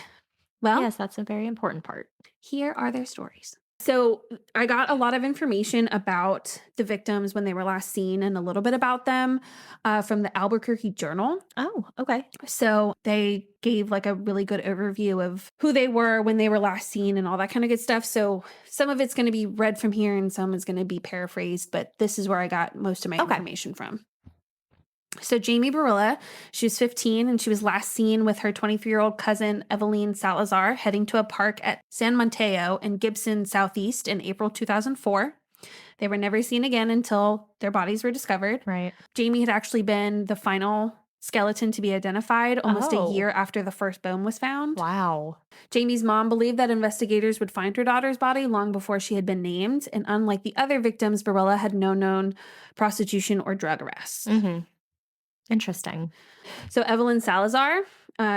Well, yes, that's a very important part. Here are their stories. So, I got a lot of information about the victims when they were last seen and a little bit about them from the Albuquerque Journal. Oh, okay. So, they gave like a really good overview of who they were when they were last seen and all that kind of good stuff. So, some of it's going to be read from here and some is going to be paraphrased, but this is where I got most of my information from. So Jamie Barilla, she was 15 and she was last seen with her 23-year-old cousin Eveline Salazar heading to a park at San Mateo in Gibson Southeast in April 2004. They were never seen again until their bodies were discovered. Right. Jamie had actually been the final skeleton to be identified almost a year after the first bone was found. Wow. Jamie's mom believed that investigators would find her daughter's body long before she had been named, and unlike the other victims, Barilla had no known prostitution or drug arrests. Interesting. So Eveline Salazar,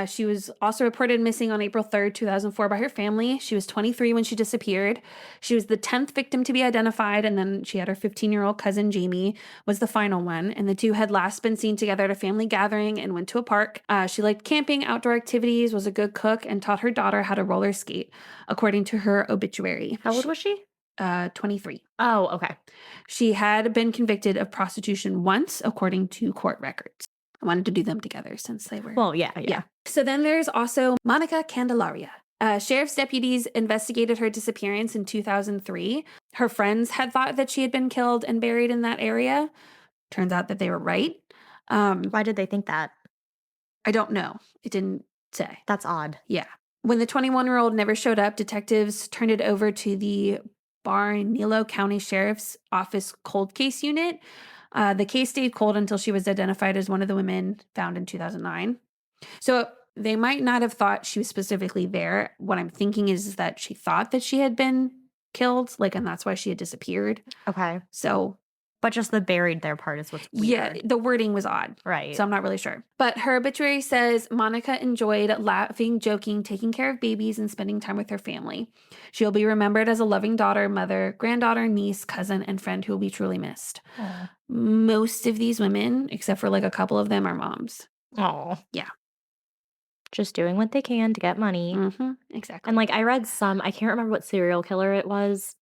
she was also reported missing on April 3rd, 2004 by her family. She was 23 when she disappeared. She was the 10th victim to be identified, and then she had her 15-year-old cousin Jamie was the final one, and the two had last been seen together at a family gathering and went to a park. She liked camping, outdoor activities, was a good cook, and taught her daughter how to roller skate, according to her obituary. How old was she? 23. Oh, okay. She had been convicted of prostitution once, according to court records. I wanted to do them together since they were... Well, yeah. So then there's also Monica Candelaria. Sheriff's deputies investigated her disappearance in 2003. Her friends had thought that she had been killed and buried in that area. Turns out that they were right. Why did they think that? I don't know. It didn't say. That's odd. Yeah. When the 21-year-old never showed up, detectives turned it over to the Barnillo County Sheriff's Office Cold Case Unit. The case stayed cold until she was identified as one of the women found in 2009. So they might not have thought she was specifically there. What I'm thinking is that she thought that she had been killed, and that's why she had disappeared. Okay. So... But just the buried there part is what's weird. Yeah, the wording was odd. Right. So I'm not really sure. But her obituary says Monica enjoyed laughing, joking, taking care of babies, and spending time with her family. She'll be remembered as a loving daughter, mother, granddaughter, niece, cousin, and friend who will be truly missed. Aww. Most of these women, except for a couple of them, are moms. Oh. Yeah. Just doing what they can to get money. Exactly. And I read I can't remember what serial killer it was,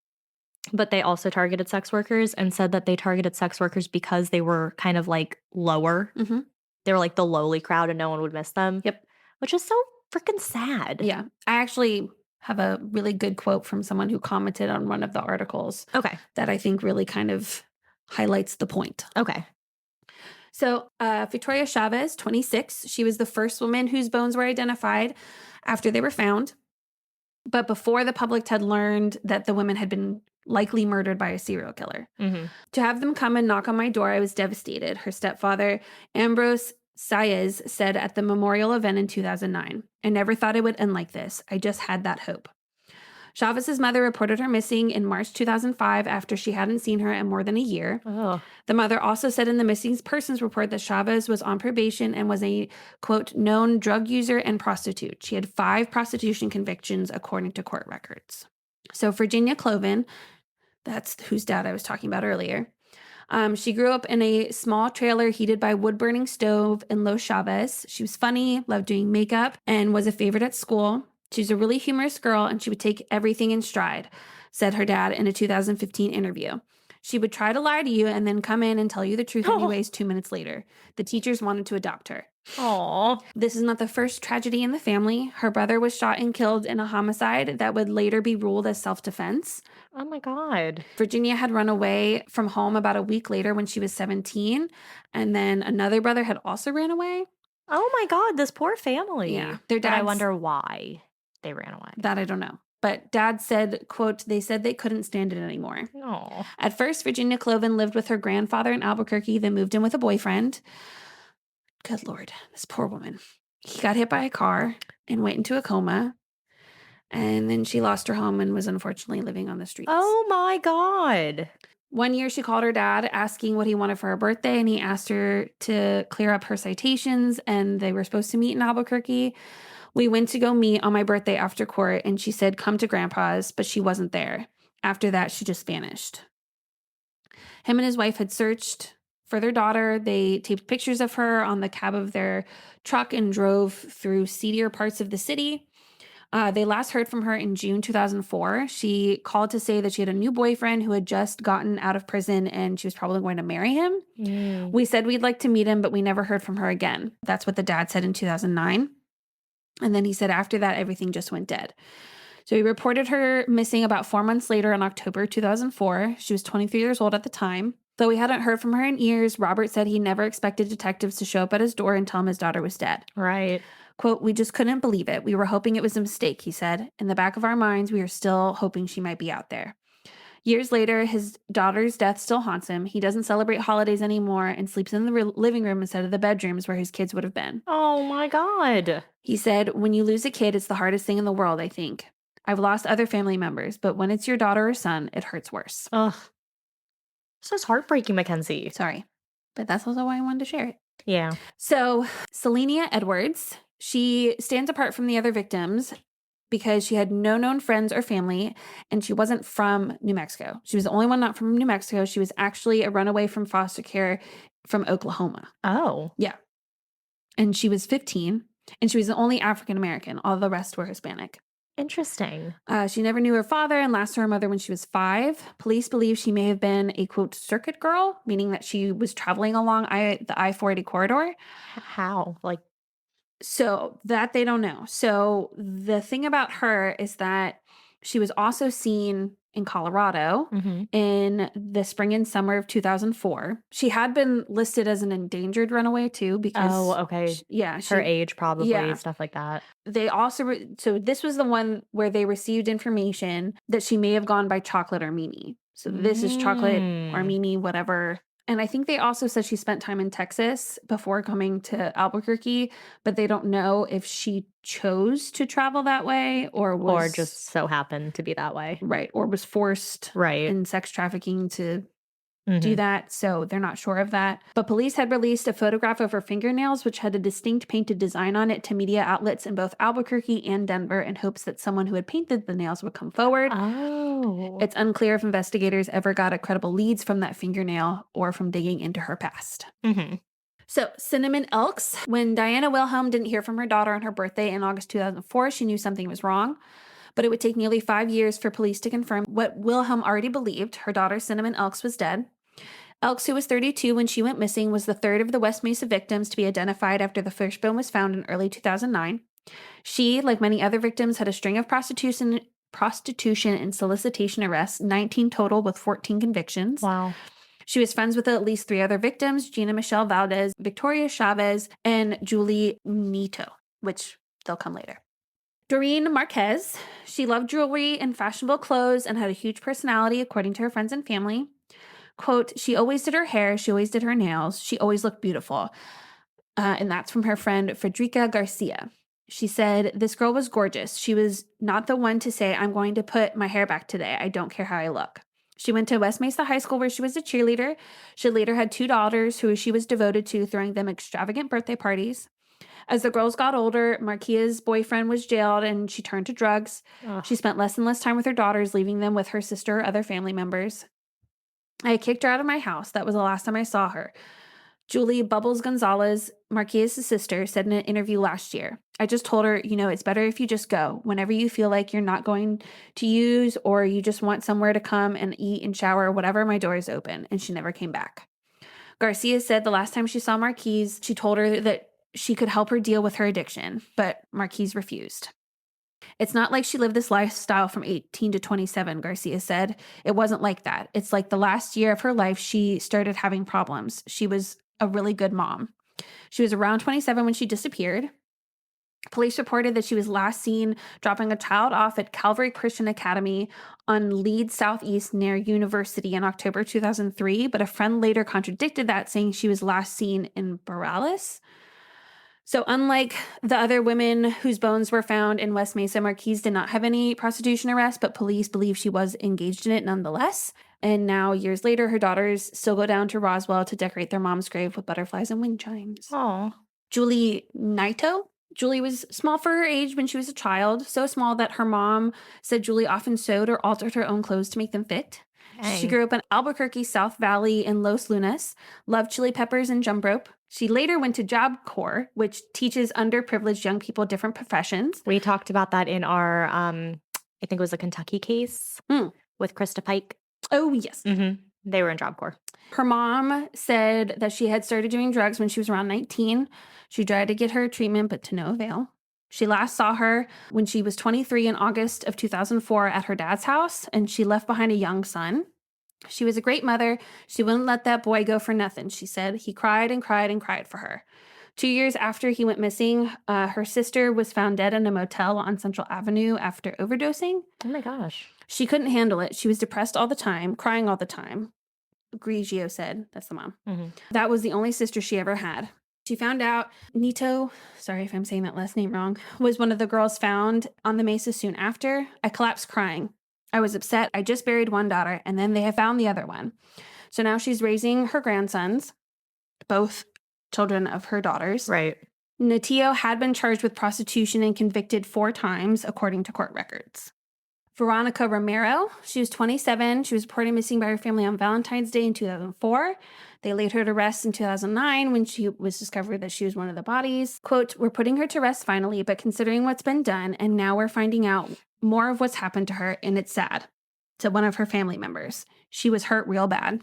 but they also targeted sex workers and said that they targeted sex workers because they were kind of lower. They were the lowly crowd and no one would miss them. Yep. Which is so freaking sad. Yeah. I actually have a really good quote from someone who commented on one of the articles. Okay. That I think really kind of highlights the point. Okay. So Victoria Chavez, 26, she was the first woman whose bones were identified after they were found, but before the public had learned that the women had been likely murdered by a serial killer. To have them come and knock on my door, I was devastated, her stepfather, Ambrose Saez, said at the memorial event in 2009. I never thought it would end like this. I just had that hope. Chavez's mother reported her missing in March 2005 after she hadn't seen her in more than a year. Oh. The mother also said in the missing persons report that Chavez was on probation and was a, quote, known drug user and prostitute. She had 5 prostitution convictions according to court records. So Virginia Cloven, that's whose dad I was talking about earlier. She grew up in a small trailer heated by wood-burning stove in Los Chavez. She was funny, loved doing makeup, and was a favorite at school. She was a really humorous girl, and she would take everything in stride, said her dad in a 2015 interview. She would try to lie to you and then come in and tell you the truth anyways 2 minutes later. The teachers wanted to adopt her. Aw. This is not the first tragedy in the family. Her brother was shot and killed in a homicide that would later be ruled as self-defense. Oh my God. Virginia had run away from home about a week later when she was 17, and then another brother had also ran away. Oh my God, this poor family. Yeah, their But I dad's- wonder why they ran away. That I don't know. But Dad said, quote, they said they couldn't stand it anymore. Oh. At first, Virginia Cloven lived with her grandfather in Albuquerque, then moved in with a boyfriend. Good Lord, this poor woman. He got hit by a car and went into a coma. And then she lost her home and was unfortunately living on the streets. Oh my God. One year, she called her dad asking what he wanted for her birthday, and he asked her to clear up her citations, and they were supposed to meet in Albuquerque. We went to go meet on my birthday after court, and she said, come to Grandpa's, but she wasn't there. After that, she just vanished. Him and his wife had searched for their daughter. They taped pictures of her on the cab of their truck and drove through seedier parts of the city. They last heard from her in June 2004. She called to say that she had a new boyfriend who had just gotten out of prison and she was probably going to marry him. We said we'd like to meet him, but we never heard from her again. That's what the dad said in 2009. And then he said after that, everything just went dead. So he reported her missing about 4 months later in October 2004. She was 23 years old at the time. Though he hadn't heard from her in years, Robert said he never expected detectives to show up at his door and tell him his daughter was dead. Right. Quote, we just couldn't believe it. We were hoping it was a mistake, he said. In the back of our minds, we are still hoping she might be out there. Years later, his daughter's death still haunts him. He doesn't celebrate holidays anymore and sleeps in the living room instead of the bedrooms where his kids would have been. Oh my God. He said, when you lose a kid, it's the hardest thing in the world, I think. I've lost other family members, but when it's your daughter or son, it hurts worse. Ugh. This is heartbreaking, Mackenzie. Sorry, but that's also why I wanted to share it. Yeah. So, Selenia Edwards, she stands apart from the other victims because she had no known friends or family, and she wasn't from New Mexico. She was the only one not from New Mexico. She was actually a runaway from foster care from Oklahoma. Oh. Yeah. And she was 15, and she was the only African American. All the rest were Hispanic. Interesting. She never knew her father and last saw her mother when she was 5. Police believe she may have been a, quote, circuit girl, meaning that she was traveling along the I-480 corridor. How? Like, so that they don't know. So the thing about her is that she was also seen in Colorado in the spring and summer of 2004. She had been listed as an endangered runaway too because okay. Yeah, her age probably, yeah. stuff like that. They also so this was the one where they received information that she may have gone by Chocolate or Mimi. So this is Chocolate or Mimi, whatever. And I think they also said she spent time in Texas before coming to Albuquerque, but they don't know if she chose to travel that way or just so happened to be that way. Right. Or was forced in sex trafficking to do that. So they're not sure of that. But police had released a photograph of her fingernails, which had a distinct painted design on it, to media outlets in both Albuquerque and Denver in hopes that someone who had painted the nails would come forward. Oh. It's unclear if investigators ever got a credible leads from that fingernail or from digging into her past. So, Cinnamon Elks. When Diana Wilhelm didn't hear from her daughter on her birthday in August 2004, she knew something was wrong. But it would take nearly 5 years for police to confirm what Wilhelm already believed. Her daughter, Cinnamon Elks, was dead. Elks, who was 32 when she went missing, was the third of the West Mesa victims to be identified after the first bone was found in early 2009. She, like many other victims, had a string of prostitution and solicitation arrests, 19 total with 14 convictions. Wow. She was friends with at least 3 other victims, Gina Michelle Valdez, Victoria Chavez, and Julie Nito, which they'll come later. Doreen Marquez, she loved jewelry and fashionable clothes and had a huge personality, according to her friends and family. Quote, she always did her hair, she always did her nails, she always looked beautiful. And that's from her friend Frederica Garcia. She said, this girl was gorgeous. She was not the one to say, I'm going to put my hair back today. I don't care how I look. She went to West Mesa High School where she was a cheerleader. She later had 2 daughters who she was devoted to, throwing them extravagant birthday parties. As the girls got older, Marquia's boyfriend was jailed and she turned to drugs. She spent less and less time with her daughters, leaving them with her sister or other family members. I kicked her out of my house. That was the last time I saw her. Julie Bubbles Gonzalez, Marquia's sister, said in an interview last year, I just told her, it's better if you just go. Whenever you feel like you're not going to use or you just want somewhere to come and eat and shower, whatever, my door is open. And she never came back. Garcia said the last time she saw Marquise, she told her that she could help her deal with her addiction, but Marquise refused. It's not like she lived this lifestyle from 18 to 27, Garcia said. It wasn't like that. It's like the last year of her life, she started having problems. She was a really good mom. She was around 27 when she disappeared. Police reported that she was last seen dropping a child off at Calvary Christian Academy on Leeds Southeast near University in October 2003, but a friend later contradicted that, saying she was last seen in Borales. So unlike the other women whose bones were found in West Mesa, Marquise did not have any prostitution arrest, but police believe she was engaged in it nonetheless. And now, years later, her daughters still go down to Roswell to decorate their mom's grave with butterflies and wind chimes. Oh. Julie Naito. Julie was small for her age when she was a child, so small that her mom said Julie often sewed or altered her own clothes to make them fit. Dang. She grew up in Albuquerque, South Valley, in Los Lunas, loved chili peppers and jump rope. She later went to Job Corps, which teaches underprivileged young people different professions. We talked about that in our, I think it was a Kentucky case with Krista Pike. Oh, yes. Mm-hmm. They were in Job Corps. Her mom said that she had started doing drugs when she was around 19. She tried to get her treatment, but to no avail. She last saw her when she was 23 in August of 2004 at her dad's house, and she left behind a young son. She was a great mother. She wouldn't let that boy go for nothing, she said. He cried and cried and cried for her. 2 years after he went missing, her sister was found dead in a motel on Central Avenue after overdosing. Oh my gosh. She couldn't handle it. She was depressed all the time, crying all the time. Grigio said, that's the mom. Mm-hmm. That was the only sister she ever had. She found out Nito, sorry if I'm saying that last name wrong, was one of the girls found on the mesa soon after. I collapsed crying. I was upset. I just buried one daughter, and then they have found the other one. So now she's raising her grandsons, both children of her daughters. Right. Natio had been charged with prostitution and convicted 4 times, according to court records. Veronica Romero, she was 27. She was reported missing by her family on Valentine's Day in 2004. They laid her to rest in 2009 when she was discovered that she was one of the bodies. Quote, we're putting her to rest finally, but considering what's been done, and now we're finding out more of what's happened to her, and it's sad. To one of her family members. She was hurt real bad.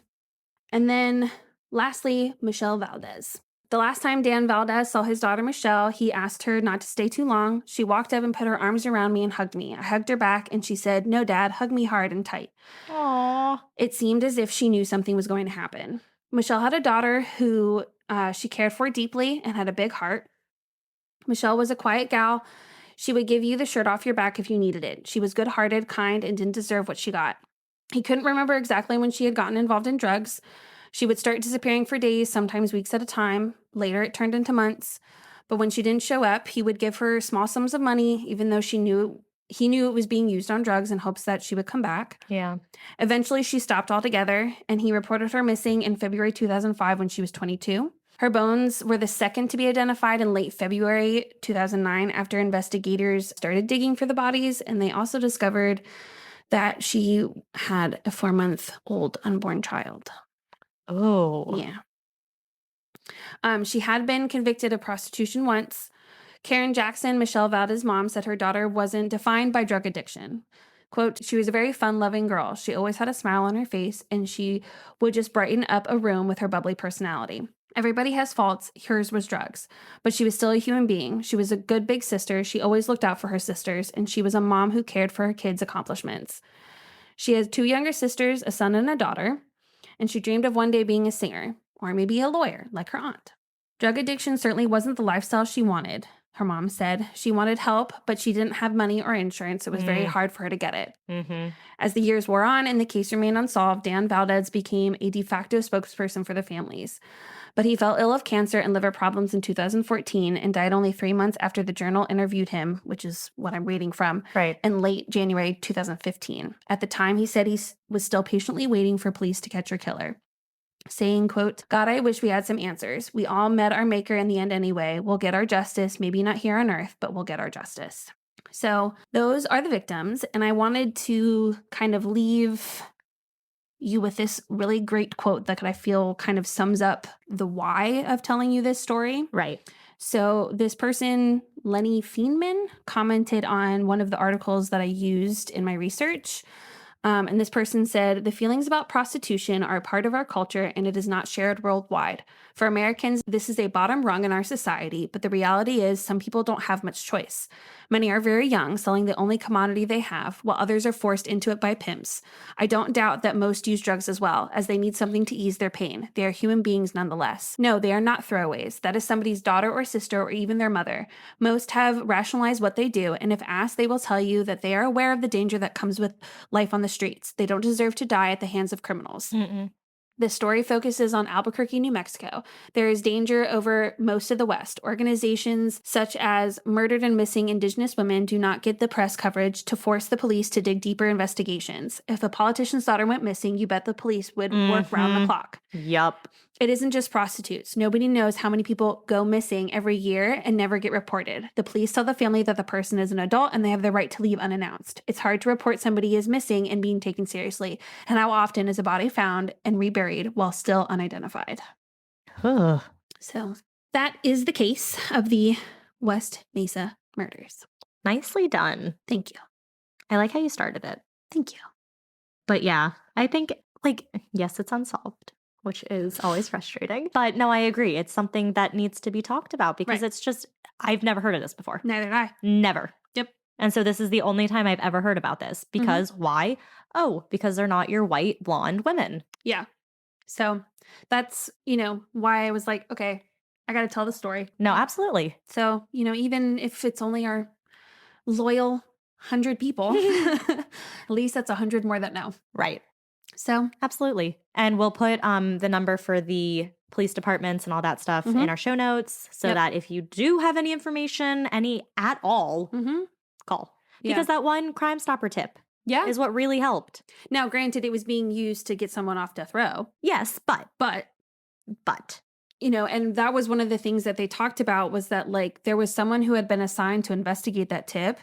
And then lastly, Michelle Valdez. The last time Dan Valdez saw his daughter Michelle, he asked her not to stay too long. She walked up and put her arms around me and hugged me. I hugged her back and she said, no, Dad, hug me hard and tight. Aww. It seemed as if she knew something was going to happen. Michelle had a daughter who she cared for deeply and had a big heart. Michelle was a quiet gal. She would give you the shirt off your back if you needed it. She was good-hearted, kind, and didn't deserve what she got. He couldn't remember exactly when she had gotten involved in drugs. She would start disappearing for days, sometimes weeks at a time. Later, it turned into months. But when she didn't show up, he would give her small sums of money, even though he knew it was being used on drugs in hopes that she would come back. Yeah. Eventually, she stopped altogether, and he reported her missing in February 2005 when she was 22. Her bones were the second to be identified in late February 2009 after investigators started digging for the bodies, and they also discovered that she had a 4-month-old unborn child. Oh. Yeah. She had been convicted of prostitution once. Karen Jackson, Michelle Valdez's mom, said her daughter wasn't defined by drug addiction. Quote, she was a very fun-loving girl. She always had a smile on her face, and she would just brighten up a room with her bubbly personality. Everybody has faults. Hers was drugs. But she was still a human being. She was a good big sister. She always looked out for her sisters, and she was a mom who cared for her kids' accomplishments. She has 2 younger sisters, a son and a daughter, and she dreamed of one day being a singer, or maybe a lawyer, like her aunt. Drug addiction certainly wasn't the lifestyle she wanted, her mom said. She wanted help, but she didn't have money or insurance. It was very hard for her to get it. Mm-hmm. As the years wore on and the case remained unsolved, Dan Valdez became a de facto spokesperson for the families. But he fell ill of cancer and liver problems in 2014 and died only 3 months after the Journal interviewed him, which is what I'm reading from, Right. in late January 2015. At the time, he said he was still patiently waiting for police to catch her killer, saying, quote, God, I wish we had some answers. We all met our maker in the end anyway. We'll get our justice, maybe not here on Earth, but we'll get our justice. So those are the victims, and I wanted to kind of leave you with this really great quote that I feel kind of sums up the why of telling you this story. Right. So this person, Lenny Fienman, commented on one of the articles that I used in my research. And this person said, the feelings about prostitution are a part of our culture and it is not shared worldwide. For Americans, this is a bottom rung in our society, but the reality is some people don't have much choice. Many are very young, selling the only commodity they have, while others are forced into it by pimps. I don't doubt that most use drugs as well, as they need something to ease their pain. They are human beings nonetheless. No, they are not throwaways. That is somebody's daughter or sister or even their mother. Most have rationalized what they do, and if asked, they will tell you that they are aware of the danger that comes with life on the streets. They don't deserve to die at the hands of criminals. Mm-mm. This story focuses on Albuquerque, New Mexico. There is danger over most of the West. Organizations such as Murdered and Missing Indigenous Women do not get the press coverage to force the police to dig deeper investigations. If a politician's daughter went missing, you bet the police would work round the clock. Yup. It isn't just prostitutes. Nobody knows how many people go missing every year and never get reported. The police tell the family that the person is an adult and they have the right to leave unannounced. It's hard to report somebody is missing and being taken seriously. And how often is a body found and reburied while still unidentified? Ugh. So that is the case of the West Mesa murders. Nicely done. Thank you. I like how you started it. Thank you. But yeah, I think, like, yes, it's unsolved, which is always frustrating. But no, I agree. It's something that needs to be talked about because Right. it's just, I've never heard of this before. Neither did I. Never. Yep. And so this is the only time I've ever heard about this. Because why? Oh, because they're not your white, blonde women. Yeah. So that's, why I was like, okay, I got to tell the story. No, absolutely. So, even if it's only our loyal 100 people, at least that's 100 more that know. Right. So, Absolutely. And we'll put the number for the police departments and all that stuff in our show notes so Yep. that if you do have any information, any at all, call. Because that one Crime Stopper tip yeah. is what really helped. Now, granted, it was being used to get someone off death row, Yes, but and that was one of the things that they talked about was that, like, there was someone who had been assigned to investigate that tip,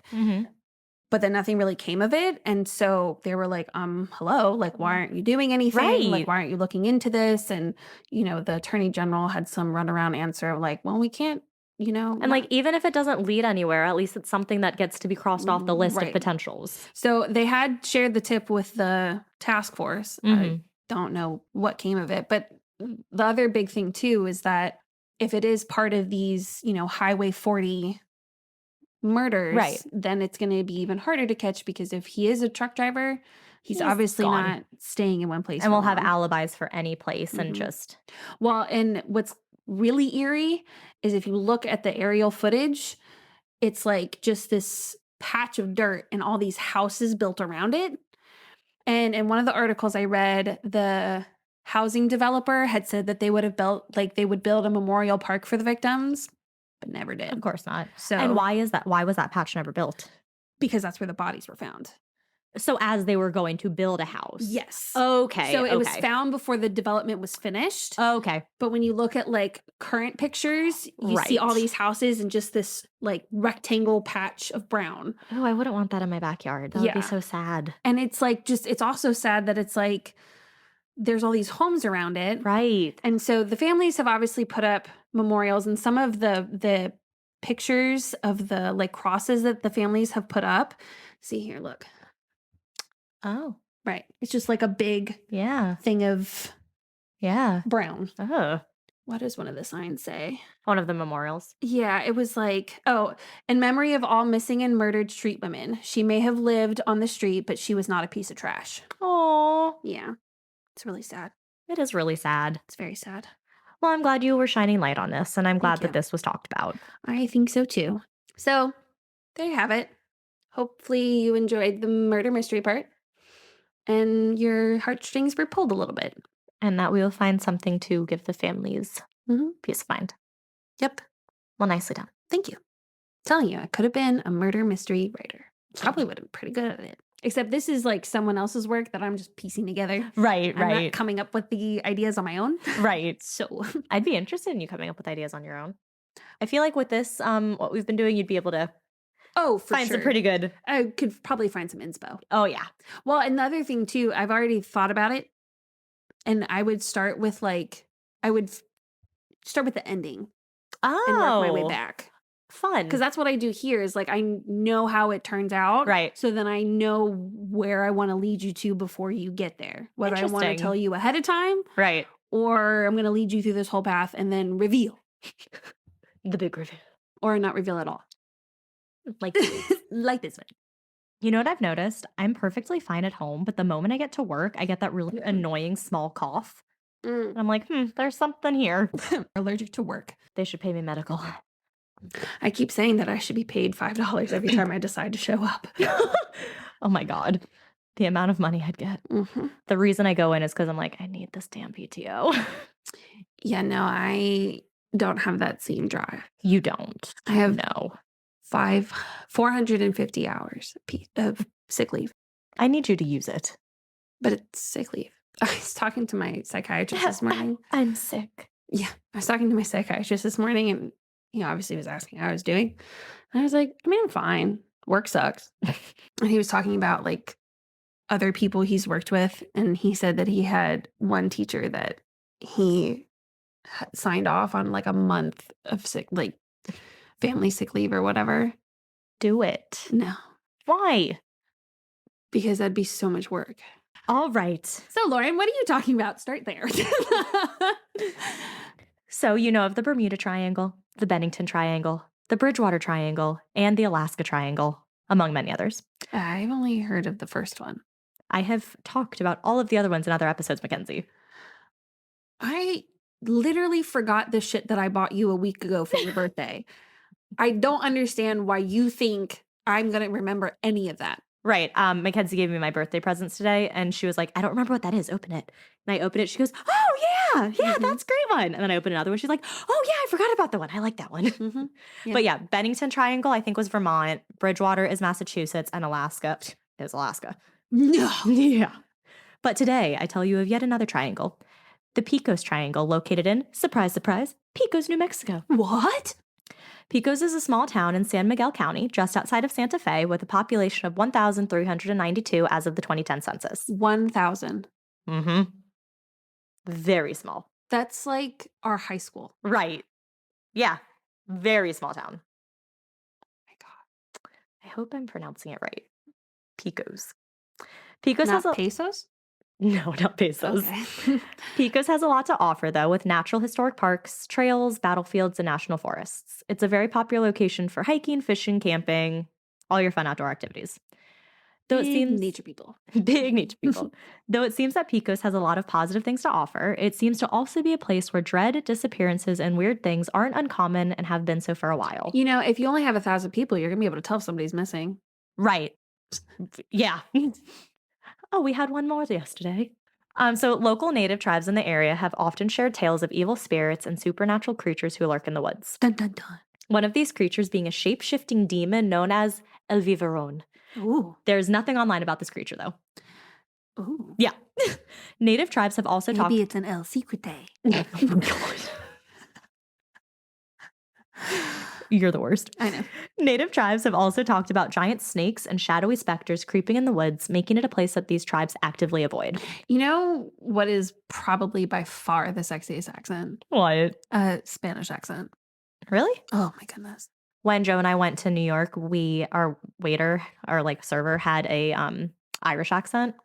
but then nothing really came of it. And so they were like, hello, like, why aren't you doing anything? Right. Like, why aren't you looking into this? And, the attorney general had some runaround answer of like, well, we can't, and like, even if it doesn't lead anywhere, at least it's something that gets to be crossed off the list of Right. potentials. So they had shared the tip with the task force. I don't know what came of it. But the other big thing, too, is that if it is part of these, Highway 40 murders, Right. then it's going to be even harder to catch because if he is a truck driver, he's obviously gone. not staying in one place. And for we'll have long. alibis for any place and just. Well, and what's really eerie is if you look at the aerial footage, it's like just this patch of dirt and all these houses built around it. And in one of the articles I read, the housing developer had said that they would build a memorial park for the victims, but never did. Of course not. So, And why is that? Why was that patch never built? because that's where the bodies were found. So as they were going to build a house. Yes. Okay. So it was found before the development was finished. Okay. But when you look at like current pictures, you see all Right. these houses and just this like rectangle patch of brown. Oh, I wouldn't want that in my backyard. That would be Yeah. so sad. And it's like it's also sad that it's like there's all these homes around it. Right. And so the families have obviously put up memorials, and some of the pictures of the like crosses that the families have put up. See here, look. Oh. Right. It's just like a big Yeah. thing of Yeah. brown. Oh. What does one of the signs say? One of the memorials. Yeah, it was like, in memory of all missing and murdered street women. She may have lived on the street, but she was not a piece of trash. Oh. Yeah. It's really sad. It is really sad. It's very sad. Well, I'm glad you were shining light on this, and I'm glad you. that this was talked about. I think so too. So, there you have it. Hopefully you enjoyed the murder mystery part and your heartstrings were pulled a little bit. And that we will find something to give the families peace of mind. Yep. Well, nicely done. Thank you. Telling you, I could have been a murder mystery writer. Probably would have been pretty good at it. Except this is like someone else's work that I'm just piecing together. Right, I'm not coming up with the ideas on my own. Right. So I'd be interested in you coming up with ideas on your own. I feel like with this, what we've been doing, you'd be able to for find sure. some pretty good. I could probably find some inspo. Oh, yeah. Well, another thing too, I've already thought about it. And I would start with start with the ending Oh. and work my way back. Fun. Because that's what I do here is like I know how it turns out. Right. So then I know where I want to lead you to before you get there. Whether I want to Interesting. tell you ahead of time Right. or I'm going to lead you through this whole path and then reveal. The big reveal. Or not reveal at all. Like this one. You know what I've noticed? I'm perfectly fine at home, but the moment I get to work, I get that really annoying small cough. And I'm like, there's something here. Allergic to work. They should pay me medical. I keep saying that I should be paid $5 every time I decide to show up. Oh my God. The amount of money I'd get. Mm-hmm. The reason I go in is because I'm like, I need this damn PTO. Yeah, no, I don't have that same drive. You don't. I have no 450 hours of sick leave. I need you to use it. But it's sick leave. I was talking to my psychiatrist this morning. I'm sick. Yeah, I was talking to my psychiatrist this morning and he obviously was asking how I was doing. And I was like, I mean, I'm fine. Work sucks. And he was talking about like other people he's worked with. And he said that he had one teacher that he signed off on like a month of sick, like family sick leave or whatever. Do it. No. Why? Because that'd be so much work. All right. So, Lauren, what are you talking about? Start there. So, you know of the Bermuda Triangle, the Bennington Triangle, the Bridgewater Triangle, and the Alaska Triangle, among many others. I've only heard of the first one. I have talked about all of the other ones in other episodes, Mackenzie. I literally forgot the shit that I bought you a week ago for your birthday. I don't understand why you think I'm going to remember any of that. Right. Mackenzie gave me my birthday presents today, and she was like, I don't remember what that is. Open it. And I open it. She goes, oh, yeah, that's a great one. And then I open another one. She's like, oh, yeah, I forgot about the one. I like that one. Mm-hmm. Yeah. But yeah, Bennington Triangle, I think, was Vermont. Bridgewater is Massachusetts, and Alaska is Alaska. No. Yeah. But today, I tell you of yet another triangle. The Pecos Triangle, located in, surprise, surprise, Pecos, New Mexico. What? Pecos is a small town in San Miguel County, just outside of Santa Fe, with a population of 1,392 as of the 2010 census. 1,000. Mm-hmm. Very small. That's like our high school. Right. Yeah. Very small town. Oh my God. I hope I'm pronouncing it right. Pecos. Pecos Not has pesos? No, not pesos. Okay. Pecos has a lot to offer, though, with natural historic parks, trails, battlefields, and national forests. It's a very popular location for hiking, fishing, camping, all your fun outdoor activities. Though Big it seems nature people. big nature people. Though it seems that Pecos has a lot of positive things to offer, it seems to also be a place where dread, disappearances, and weird things aren't uncommon and have been so for a while. You know, if you only have 1,000 people, you're going to be able to tell if somebody's missing. Right. Yeah. Oh, we had one more yesterday. So local native tribes in the area have often shared tales of evil spirits and supernatural creatures who lurk in the woods. Dun, dun, dun. One of these creatures being a shape-shifting demon known as El Viverón. Ooh. There's nothing online about this creature, though. Ooh. Yeah. Native tribes have also talked... Maybe it's an El Secrete. You're the worst. I know. Native tribes have also talked about giant snakes and shadowy specters creeping in the woods, making it a place that these tribes actively avoid. You know what is probably by far the sexiest accent? What? Spanish accent. Really? Oh my goodness. When Joe and I went to New York, our waiter, our like server, had a Irish accent.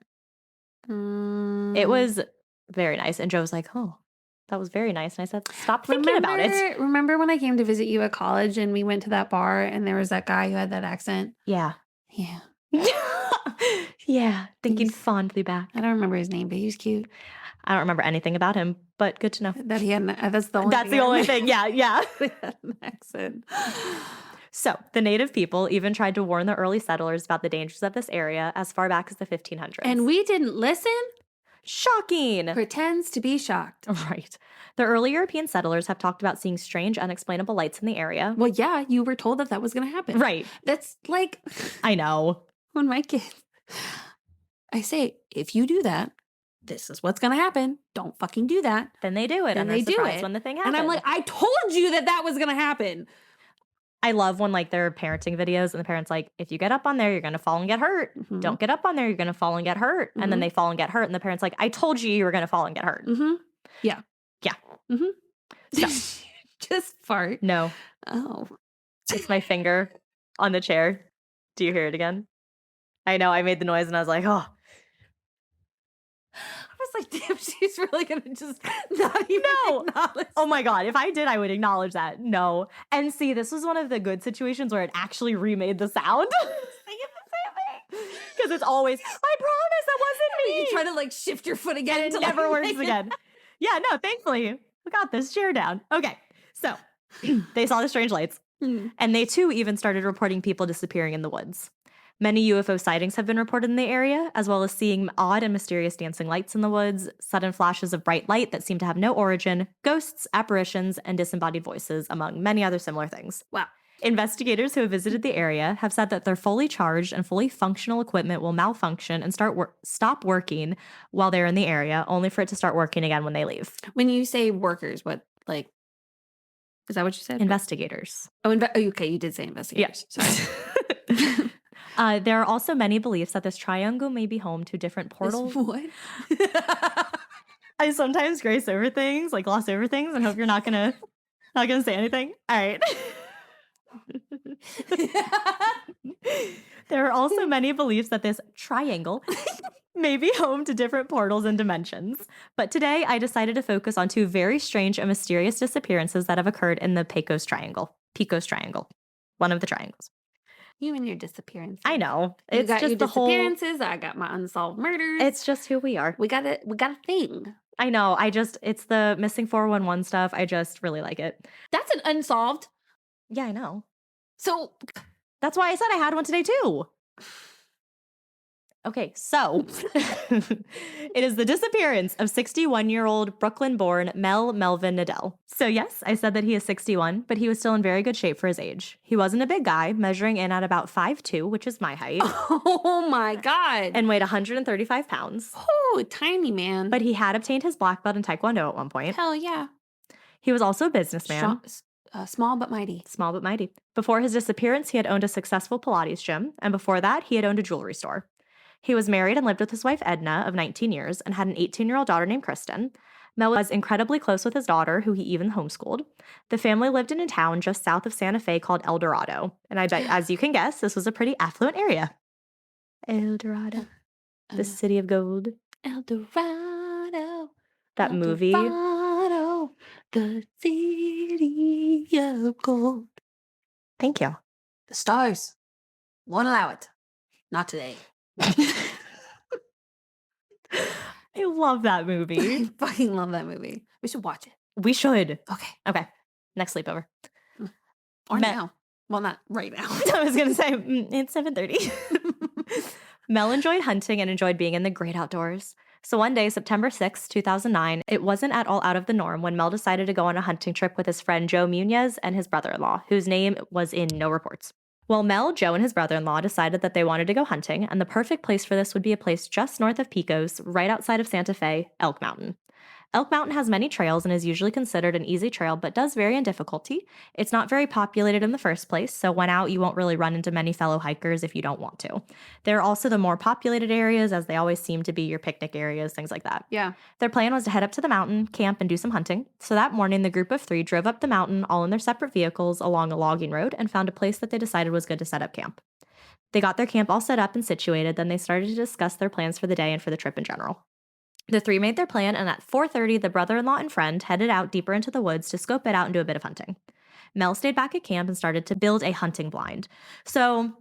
It was very nice. And Joe was like, oh, that was very nice. And I said, stop thinking about it. Remember when I came to visit you at college and we went to that bar and there was that guy who had that accent? Yeah. Yeah. Yeah. Thinking fondly back. I don't remember his name, but he was cute. I don't remember anything about him, but good to know. That he had that's the only That's the only thing. Yeah, yeah. He had an accent. So the native people even tried to warn the early settlers about the dangers of this area as far back as the 1500s. And we didn't listen? Shocking. Pretends to be shocked. Right. The early European settlers have talked about seeing strange, unexplainable lights in the area. Well, yeah, you were told that was going to happen. Right. That's like I know. when my kids, I say, if you do that, this is what's going to happen. Don't fucking do that. Then they do it. Then and they they're do surprised it. when the thing happens. And I'm like, I told you that was going to happen. I love when like they're parenting videos and the parent's like, if you get up on there, you're going to fall and get hurt. Mm-hmm. Don't get up on there. You're going to fall and get hurt. And then they fall and get hurt. And the parent's like, I told you you were going to fall and get hurt. Mm-hmm. Yeah. Yeah. Mm-hmm. So. Just fart. No. Oh. It's my finger on the chair. Do you hear it again? I know, I made the noise and I was like, oh. I was like, damn, she's really gonna just not even acknowledge. Oh my God, if I did, I would acknowledge that. No. And see, this was one of the good situations where it actually remade the sound. Because it's always, I promise that wasn't me. You try to like shift your foot again. And it never works again. Yeah, no, thankfully, we got this chair down. Okay, so they saw the strange lights. And they too even started reporting people disappearing in the woods. Many UFO sightings have been reported in the area, as well as seeing odd and mysterious dancing lights in the woods, sudden flashes of bright light that seem to have no origin, ghosts, apparitions, and disembodied voices, among many other similar things. Wow. Investigators who have visited the area have said that their fully charged and fully functional equipment will malfunction and stop working while they're in the area, only for it to start working again when they leave. When you say workers, what, like, is that what you said? Investigators. Oh, okay, you did say investigators. Yeah. Sorry. There are also many beliefs that this triangle may be home to different portals. What? I sometimes gloss over things, and hope you're not gonna say anything. All right. There are also many beliefs that this triangle may be home to different portals and dimensions. But today, I decided to focus on two very strange and mysterious disappearances that have occurred in the Pecos Triangle. Pecos Triangle. One of the triangles. You and your disappearances. I know. You It's got just your the whole. disappearances. I got my unsolved murders. It's just who we are. We got a thing. I know. It's the missing 411 stuff. I just really like it. That's an unsolved. Yeah, I know. So that's why I said I had one today too. Okay, so it is the disappearance of 61-year-old Brooklyn-born Melvin Nadel. So yes, I said that he is 61, but he was still in very good shape for his age. He wasn't a big guy, measuring in at about 5'2", which is my height. Oh my God. And weighed 135 pounds. Oh, tiny man. But he had obtained his black belt in Taekwondo at one point. Hell yeah. He was also a businessman. Small but mighty. Small but mighty. Before his disappearance, he had owned a successful Pilates gym, and before that, he had owned a jewelry store. He was married and lived with his wife Edna of 19 years and had an 18-year-old daughter named Kristen. Mel was incredibly close with his daughter, who he even homeschooled. The family lived in a town just south of Santa Fe called El Dorado, and I bet, as you can guess, this was a pretty affluent area. El Dorado, the city of gold. El Dorado. That movie. Dorado, the city of gold. Thank you. The stars won't allow it. Not today. I love that movie. I fucking love that movie. We should watch it. We should. Okay. Next sleepover. Or now. Well, not right now. I was going to say, it's 7:30. Mel enjoyed hunting and enjoyed being in the great outdoors. So one day, September 6, 2009, it wasn't at all out of the norm when Mel decided to go on a hunting trip with his friend Joe Munez and his brother-in-law, whose name was in no reports. Well, Mel, Joe, and his brother-in-law decided that they wanted to go hunting, and the perfect place for this would be a place just north of Pecos, right outside of Santa Fe, Elk Mountain. Elk Mountain has many trails and is usually considered an easy trail, but does vary in difficulty. It's not very populated in the first place, so when out, you won't really run into many fellow hikers if you don't want to. There are also the more populated areas, as they always seem to be your picnic areas, things like that. Yeah. Their plan was to head up to the mountain, camp, and do some hunting. So that morning, the group of three drove up the mountain, all in their separate vehicles, along a logging road, and found a place that they decided was good to set up camp. They got their camp all set up and situated, then they started to discuss their plans for the day and for the trip in general. The three made their plan, and at 4:30, the brother-in-law and friend headed out deeper into the woods to scope it out and do a bit of hunting. Mel stayed back at camp and started to build a hunting blind. So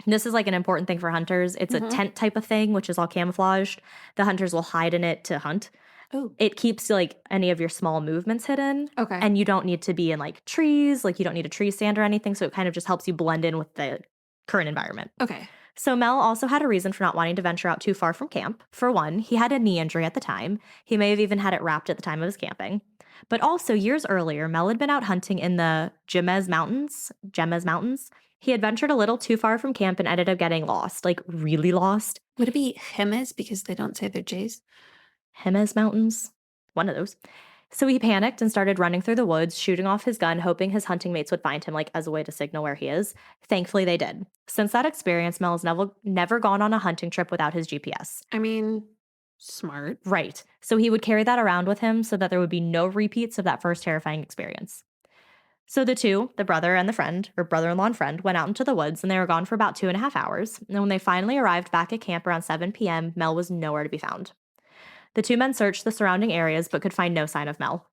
this is like an important thing for hunters. It's a tent type of thing, which is all camouflaged. The hunters will hide in it to hunt. Oh. It keeps like any of your small movements hidden. Okay. And you don't need to be in like trees, like you don't need a tree stand or anything. So it kind of just helps you blend in with the current environment. Okay. So Mel also had a reason for not wanting to venture out too far from camp. For one, he had a knee injury at the time. He may have even had it wrapped at the time of his camping. But also, years earlier, Mel had been out hunting in the Jemez Mountains. He had ventured a little too far from camp and ended up getting lost, like really lost. Would it be Jemez because they don't say their J's? Jemez Mountains? One of those. So he panicked and started running through the woods, shooting off his gun, hoping his hunting mates would find him, like as a way to signal where he is. Thankfully, they did. Since that experience, Mel has never gone on a hunting trip without his GPS. I mean, smart. Right. So he would carry that around with him so that there would be no repeats of that first terrifying experience. So the two, the brother and the friend, or brother-in-law and friend, went out into the woods and they were gone for about 2.5 hours. And when they finally arrived back at camp around 7 p.m., Mel was nowhere to be found. The two men searched the surrounding areas but could find no sign of Mel.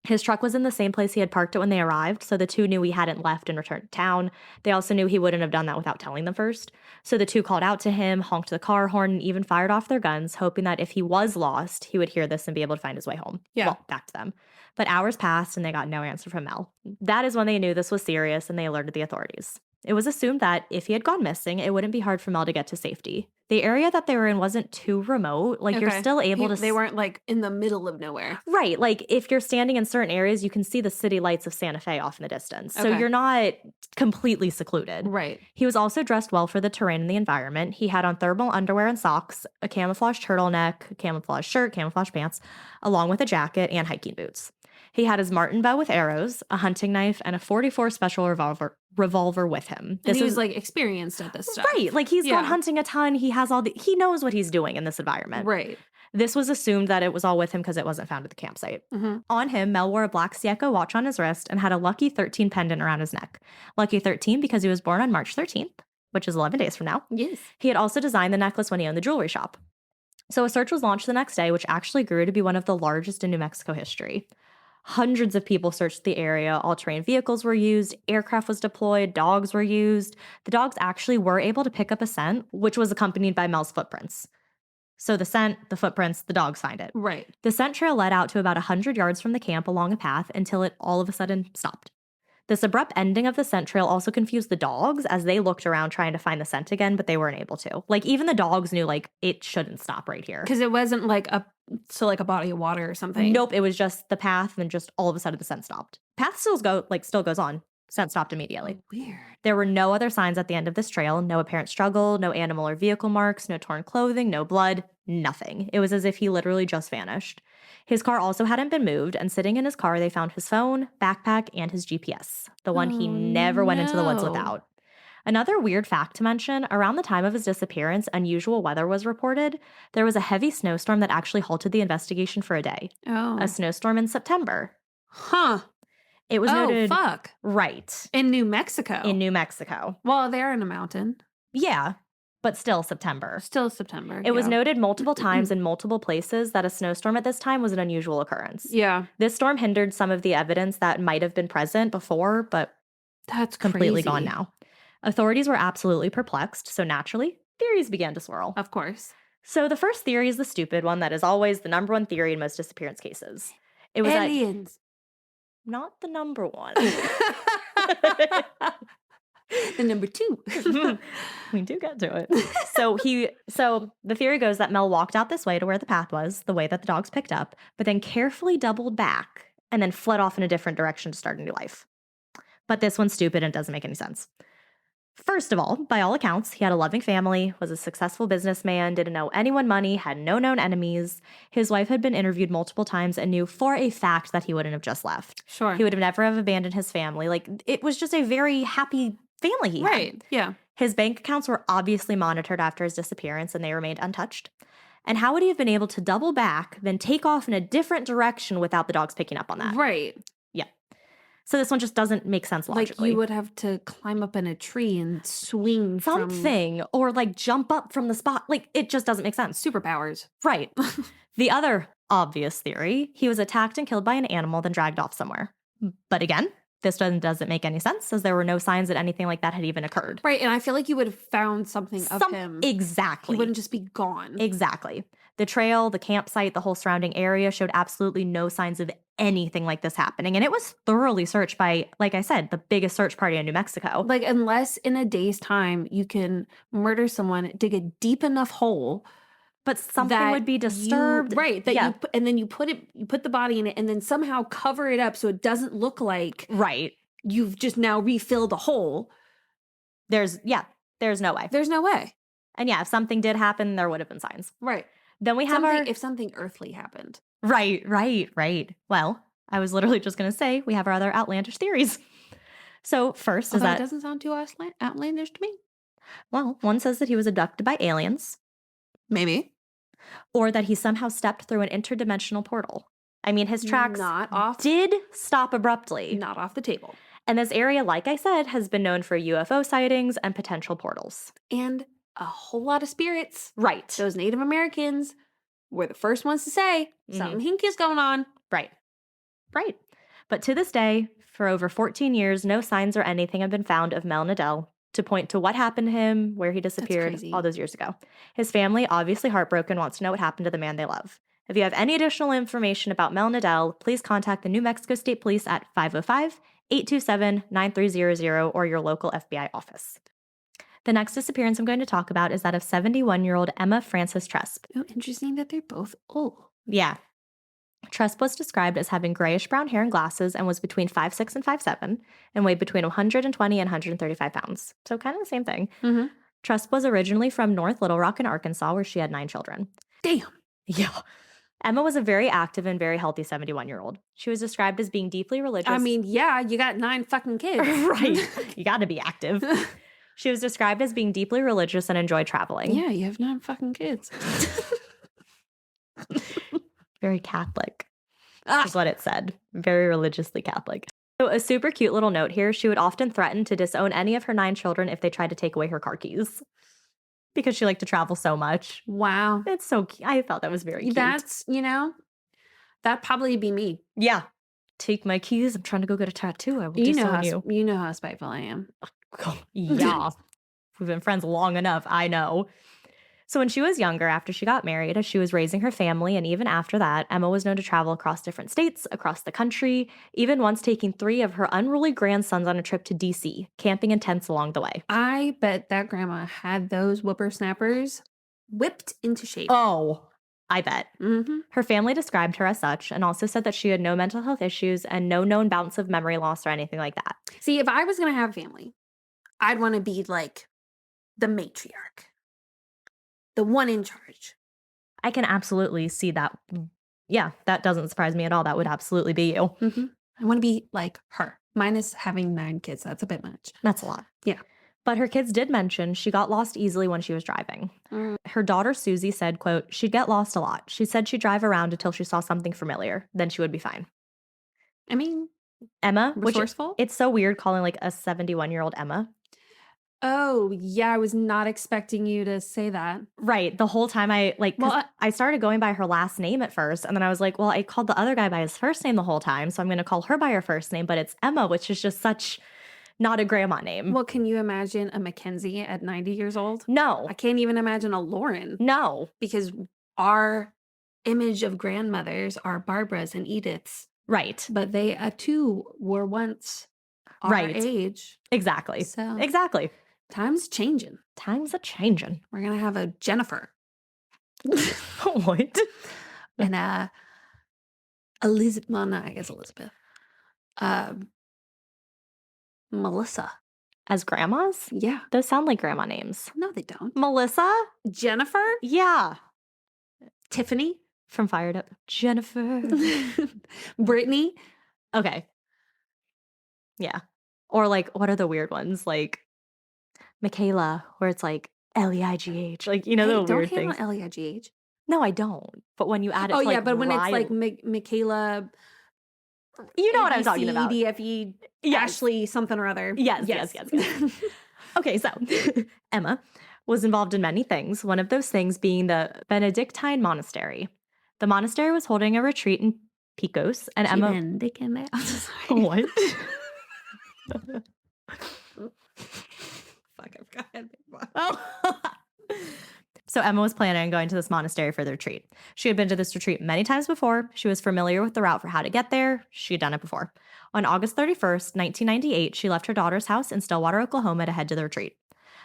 His truck was in the same place he had parked it when they arrived, so the two knew he hadn't left and returned to town. They also knew he wouldn't have done that without telling them first. So the two called out to him, honked the car horn, and even fired off their guns, hoping that if he was lost, he would hear this and be able to find his way home. Yeah. Well, back to them. But hours passed and they got no answer from Mel. That is when they knew this was serious and they alerted the authorities. It was assumed that if he had gone missing, it wouldn't be hard for Mel to get to safety. The area that they were in wasn't too remote. Like, you're still able to... They weren't, like, in the middle of nowhere. Right. Like, if you're standing in certain areas, you can see the city lights of Santa Fe off in the distance. So Okay. you're not completely secluded. Right. He was also dressed well for the terrain and the environment. He had on thermal underwear and socks, a camouflage turtleneck, a camouflage shirt, camouflage pants, along with a jacket and hiking boots. He had his marten bow with arrows, a hunting knife, and a .44 special revolver with him. And he was, like, experienced at this stuff. Right. Like, he's gone hunting a ton. He has he knows what he's doing in this environment. Right. This was assumed that it was all with him because it wasn't found at the campsite. Mm-hmm. On him, Mel wore a black Seiko watch on his wrist and had a Lucky 13 pendant around his neck. Lucky 13 because he was born on March 13th, which is 11 days from now. Yes. He had also designed the necklace when he owned the jewelry shop. So a search was launched the next day, which actually grew to be one of the largest in New Mexico history. Hundreds of people searched the area. All-terrain vehicles were used. Aircraft was deployed. Dogs were used. The dogs actually were able to pick up a scent, which was accompanied by Mel's footprints. So the scent, the footprints, the dogs find it. Right. The scent trail led out to about 100 yards from the camp along a path until it all of a sudden stopped. This abrupt ending of the scent trail also confused the dogs as they looked around trying to find the scent again, but they weren't able to. Like, even the dogs knew, like, it shouldn't stop right here. Because it wasn't like a body of water or something. Nope, it was just the path, and just all of a sudden the scent stopped. Path still goes on. Scent stopped immediately. Weird. There were no other signs at the end of this trail, no apparent struggle, no animal or vehicle marks, no torn clothing, no blood, nothing. It was as if he literally just vanished. His car also hadn't been moved, and sitting in his car, they found his phone, backpack, and his GPS, the one he never went into the woods without. Another weird fact to mention, around the time of his disappearance, unusual weather was reported. There was a heavy snowstorm that actually halted the investigation for a day. Oh. A snowstorm in September. Huh. It was noted... Oh, fuck. Right. In New Mexico. In New Mexico. Well, they're in a mountain. Yeah, but still September. Still September. It was noted multiple times in multiple places that a snowstorm at this time was an unusual occurrence. Yeah. This storm hindered some of the evidence that might have been present before, but that's completely crazy. Gone now. Authorities were absolutely perplexed, so naturally, theories began to swirl. Of course. So the first theory is the stupid one that is always the number one theory in most disappearance cases. It was aliens. Not the number one. The number two. We do get to it. So the theory goes that Mel walked out this way to where the path was, the way that the dogs picked up, but then carefully doubled back and then fled off in a different direction to start a new life. But this one's stupid and doesn't make any sense. First of all, by all accounts, he had a loving family, was a successful businessman, didn't owe anyone money, had no known enemies. His wife had been interviewed multiple times and knew for a fact that he wouldn't have just left. Sure. He would have never have abandoned his family. Like, it was just a very happy family he had. Right, yeah. His bank accounts were obviously monitored after his disappearance and they remained untouched. And how would he have been able to double back, then take off in a different direction without the dogs picking up on that? Right. Yeah. So this one just doesn't make sense logically. Like, you would have to climb up in a tree and swing something, or like jump up from the spot. Like, it just doesn't make sense. Superpowers. Right. The other obvious theory, he was attacked and killed by an animal, then dragged off somewhere. But again, this doesn't make any sense, as there were no signs that anything like that had even occurred. Right, and I feel like you would have found something of him. Exactly. He wouldn't just be gone. Exactly. The trail, the campsite, the whole surrounding area showed absolutely no signs of anything like this happening. And it was thoroughly searched by, like I said, the biggest search party in New Mexico. Like, unless in a day's time you can murder someone, dig a deep enough hole, but something would be disturbed. Right. That you put the body in it and then somehow cover it up so it doesn't look like you've just now refilled a hole. There's no way. There's no way. And yeah, if something did happen, there would have been signs. Right. Then we have if something earthly happened. Right. Well, I was literally just going to say we have our other outlandish theories. So first is that... it doesn't sound too outlandish to me. Well, one says that he was abducted by aliens. Maybe. Or that he somehow stepped through an interdimensional portal. I mean, his tracks did stop abruptly. Not off the table. And this area, like I said, has been known for UFO sightings and potential portals. And a whole lot of spirits. Right. Those Native Americans were the first ones to say something hinky is going on. Right. Right. But to this day, for over 14 years, no signs or anything have been found of Mel Nadel to point to what happened to him, where he disappeared crazy. all those years ago. His family, obviously heartbroken, wants to know what happened to the man they love. If you have any additional information about Mel Nadel, please contact the New Mexico State Police at 505-827-9300 or your local FBI office. The next disappearance I'm going to talk about is that of 71-year-old Emma Frances Tresp. Oh, interesting that they're both old. Yeah. Tresp was described as having grayish-brown hair and glasses and was between 5'6" and 5'7", and weighed between 120 and 135 pounds. So kind of the same thing. Mm-hmm. Tresp was originally from North Little Rock in Arkansas, where she had 9 children. Damn. Yeah. Emma was a very active and very healthy 71-year-old. She was described as being deeply religious. I mean, yeah, you got 9 fucking kids. Right. You got to be active. She was described as being deeply religious and enjoyed traveling. Yeah, you have 9 fucking kids. Very Catholic, is what it said. Very religiously Catholic. So a super cute little note here. She would often threaten to disown any of her 9 children if they tried to take away her car keys. Because she liked to travel so much. Wow. It's so cute. I thought that was very cute. That's, that'd probably be me. Yeah. Take my keys. I'm trying to go get a tattoo. I will You disown you. You know how spiteful I am. Yeah. We've been friends long enough. I know. So when she was younger, after she got married, as she was raising her family, and even after that, Emma was known to travel across different states, across the country, even once taking 3 of her unruly grandsons on a trip to D.C., camping in tents along the way. I bet that grandma had those whippersnappers whipped into shape. Oh, I bet. Mm-hmm. Her family described her as such and also said that she had no mental health issues and no known bouts of memory loss or anything like that. See, if I was going to have a family, I'd want to be like the matriarch. The one in charge. I can absolutely see that. Yeah, that doesn't surprise me at all. That would absolutely be you. Mm-hmm. I want to be like her. Minus having 9 kids. That's a bit much. That's a lot. Yeah. But her kids did mention she got lost easily when she was driving. Her daughter, Susie, said, quote, she'd get lost a lot. She said she'd drive around until she saw something familiar. Then she would be fine. I mean, Emma, resourceful? It's so weird calling like a 71-year-old Emma. Oh, yeah, I was not expecting you to say that. Right. The whole time I started going by her last name at first, and then I was like, well, I called the other guy by his first name the whole time, so I'm going to call her by her first name, but it's Emma, which is just such not a grandma name. Well, can you imagine a Mackenzie at 90 years old? No. I can't even imagine a Lauren. No. Because our image of grandmothers are Barbara's and Edith's. Right. But they, too, were once our age. Exactly. So exactly. Time's changing. Time's a-changing. We're going to have a Jennifer. What? And Elizabeth. Well, no, I guess Elizabeth. Melissa. As grandmas? Yeah. Those sound like grandma names. No, they don't. Melissa? Jennifer? Yeah. Tiffany? From Fired Up. Jennifer. Brittany? Okay. Yeah. Or like, what are the weird ones? Like Michaela, where it's like Leigh. Like, the weird things. Don't Leigh. No, I don't. But when you add it to yeah, but when it's like Michaela... You know what I'm talking about. DFE, Ashley, something or other. Yes. Okay, so Emma was involved in many things, one of those things being the Benedictine monastery. The monastery was holding a retreat in Pecos, and Emma... What? Fuck, I forgot. Oh. So Emma was planning on going to this monastery for the retreat. She had been to this retreat many times before. She was familiar with the route for how to get there. She had done it before. On August 31st, 1998, she left her daughter's house in Stillwater, Oklahoma to head to the retreat.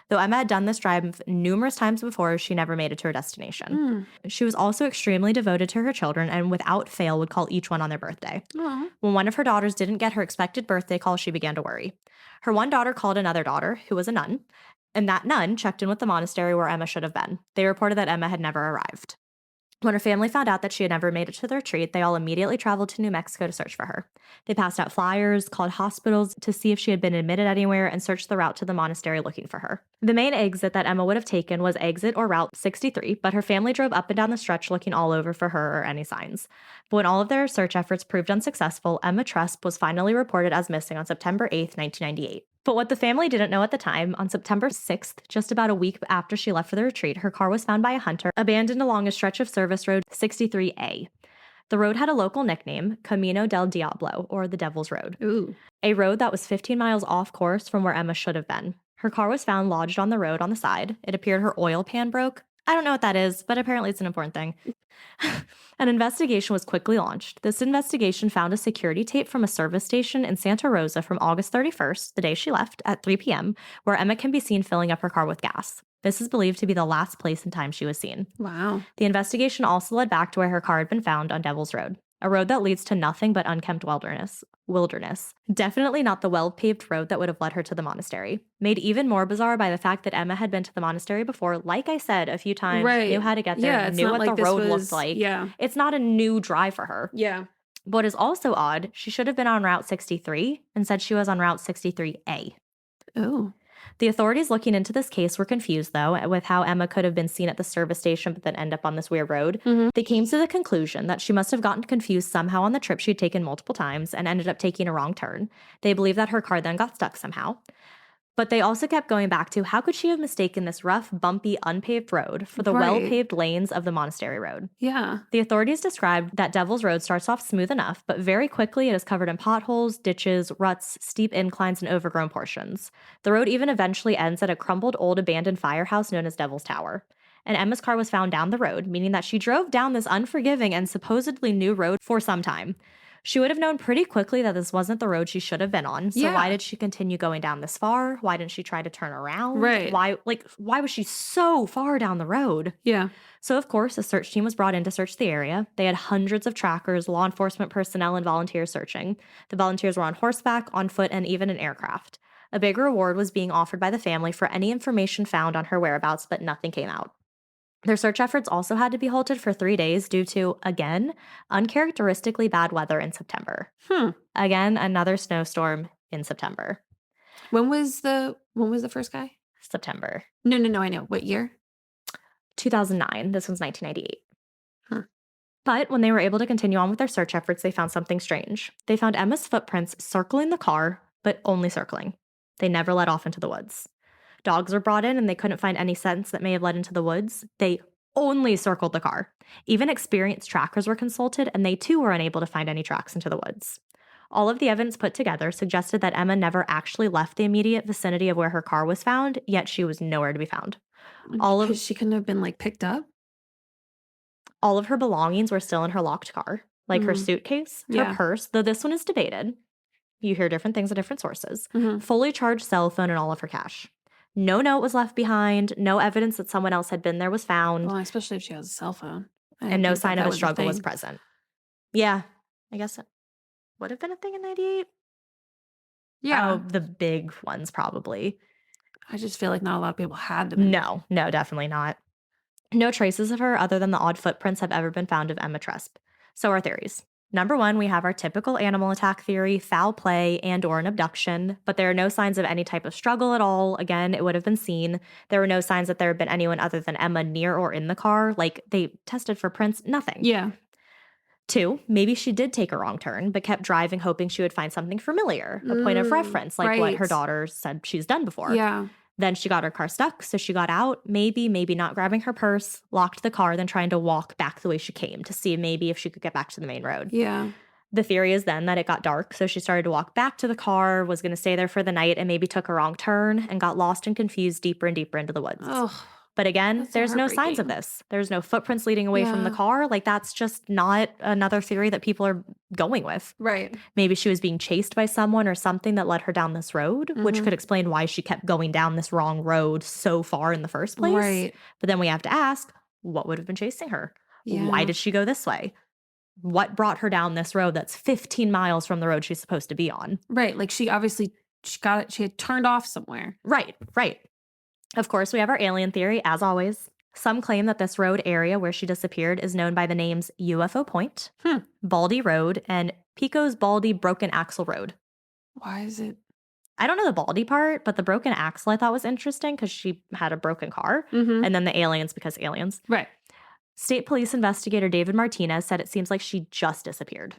Though Emma had done this drive numerous times before, she never made it to her destination. She was also extremely devoted to her children and without fail would call each one on their birthday. Aww. When one of her daughters didn't get her expected birthday call, she began to worry. Her one daughter called another daughter, who was a nun, and that nun checked in with the monastery where Emma should have been. They reported that Emma had never arrived. When her family found out that she had never made it to the retreat, they all immediately traveled to New Mexico to search for her. They passed out flyers, called hospitals to see if she had been admitted anywhere, and searched the route to the monastery looking for her. The main exit that Emma would have taken was exit or Route 63, but her family drove up and down the stretch looking all over for her or any signs. But when all of their search efforts proved unsuccessful, Emma Tresp was finally reported as missing on September 8th, 1998. But what the family didn't know at the time, on September 6th, just about a week after she left for the retreat, her car was found by a hunter, abandoned along a stretch of Service Road 63A. The road had a local nickname, Camino del Diablo, or the Devil's Road. Ooh. A road that was 15 miles off course from where Emma should have been. Her car was found lodged on the road on the side. It appeared her oil pan broke. I don't know what that is, but apparently it's an important thing. An investigation was quickly launched. This investigation found a security tape from a service station in Santa Rosa from August 31st, the day she left, at 3 p.m., where Emma can be seen filling up her car with gas. This is believed to be the last place and time she was seen. Wow. The investigation also led back to where her car had been found on Devil's Road, a road that leads to nothing but unkempt wilderness. Definitely not the well-paved road that would have led her to the monastery. Made even more bizarre by the fact that Emma had been to the monastery before, like I said a few times, Right. knew how to get there, Yeah, it's knew not what like the this road was- looked like. Yeah. It's not a new drive for her. Yeah. What is also odd, she should have been on Route 63 and said she was on Route 63A. Oh. The authorities looking into this case were confused, though, with how Emma could have been seen at the service station but then end up on this weird road. Mhm. They came to the conclusion that she must have gotten confused somehow on the trip she'd taken multiple times and ended up taking a wrong turn. They believe that her car then got stuck somehow. But they also kept going back to how could she have mistaken this rough, bumpy, unpaved road for the Right. well-paved lanes of the monastery road? Yeah. The authorities described that Devil's Road starts off smooth enough, but very quickly it is covered in potholes, ditches, ruts, steep inclines, and overgrown portions. The road even eventually ends at a crumbled old abandoned firehouse known as Devil's Tower. And Emma's car was found down the road, meaning that she drove down this unforgiving and supposedly new road for some time. She would have known pretty quickly that this wasn't the road she should have been on. So Yeah. why did she continue going down this far? Why didn't she try to turn around? Right. Why was she so far down the road? Yeah. So, of course, a search team was brought in to search the area. They had hundreds of trackers, law enforcement personnel, and volunteers searching. The volunteers were on horseback, on foot, and even in aircraft. A big reward was being offered by the family for any information found on her whereabouts, but nothing came out. Their search efforts also had to be halted for 3 days due to, again, uncharacteristically bad weather in September. Again, another snowstorm in September. When was the first guy? September. No, I know. What year? 2009. This one's 1998. Huh. But when they were able to continue on with their search efforts, they found something strange. They found Emma's footprints circling the car, but only circling. They never led off into the woods. Dogs were brought in and they couldn't find any scents that may have led into the woods. They only circled the car. Even experienced trackers were consulted and they too were unable to find any tracks into the woods. All of the evidence put together suggested that Emma never actually left the immediate vicinity of where her car was found, yet she was nowhere to be found. Because she couldn't have been like picked up. All of her belongings were still in her locked car, like her suitcase, her Yeah. purse, though this one is debated. You hear different things at different sources. Mhm. Fully charged cell phone and all of her cash. No note was left behind. No evidence that someone else had been there was found. Well, especially if she has a cell phone. I And no didn't think sign that of a was a struggle was thing. present. Yeah, I guess it would have been a thing in 98. Yeah. Oh, the big ones probably. I just feel like not a lot of people had them. No, definitely not. No traces of her other than the odd footprints have ever been found of Emma Tresp. So our theories. Number one, we have our typical animal attack theory, foul play, and or an abduction, but there are no signs of any type of struggle at all. Again, it would have been seen. There were no signs that there had been anyone other than Emma near or in the car. Like, they tested for prints, nothing. Yeah. Two, maybe she did take a wrong turn, but kept driving hoping she would find something familiar, a point of reference, like what her right. daughter said she's done before. Yeah. Then she got her car stuck, so she got out, maybe not grabbing her purse, locked the car, then trying to walk back the way she came to see maybe if she could get back to the main road. Yeah. The theory is then that it got dark, so she started to walk back to the car, was going to stay there for the night, and maybe took a wrong turn and got lost and confused deeper and deeper into the woods. Oh. But again, That's so there's no signs of heartbreaking. this. There's no footprints leading away from the Yeah. car. Like, that's just not another theory that people are going with. Right. Maybe she was being chased by someone or something that led her down this road, which Mhm. could explain why she kept going down this wrong road so far in the first place. Right. But then we have to ask, what would have been chasing her? Yeah. Why did she go this way? What brought her down this road that's 15 miles from the road she's supposed to be on? Right. Like she obviously she had turned off somewhere. Right. Of course, we have our alien theory, as always. Some claim that this road area where she disappeared is known by the names UFO Point, Baldy Road, and Pecos Baldy Broken Axle Road. Why is it? I don't know the Baldy part, but the broken axle I thought was interesting because she had a broken car. And then the aliens because aliens. Right. State police investigator David Martinez said it seems like she just disappeared.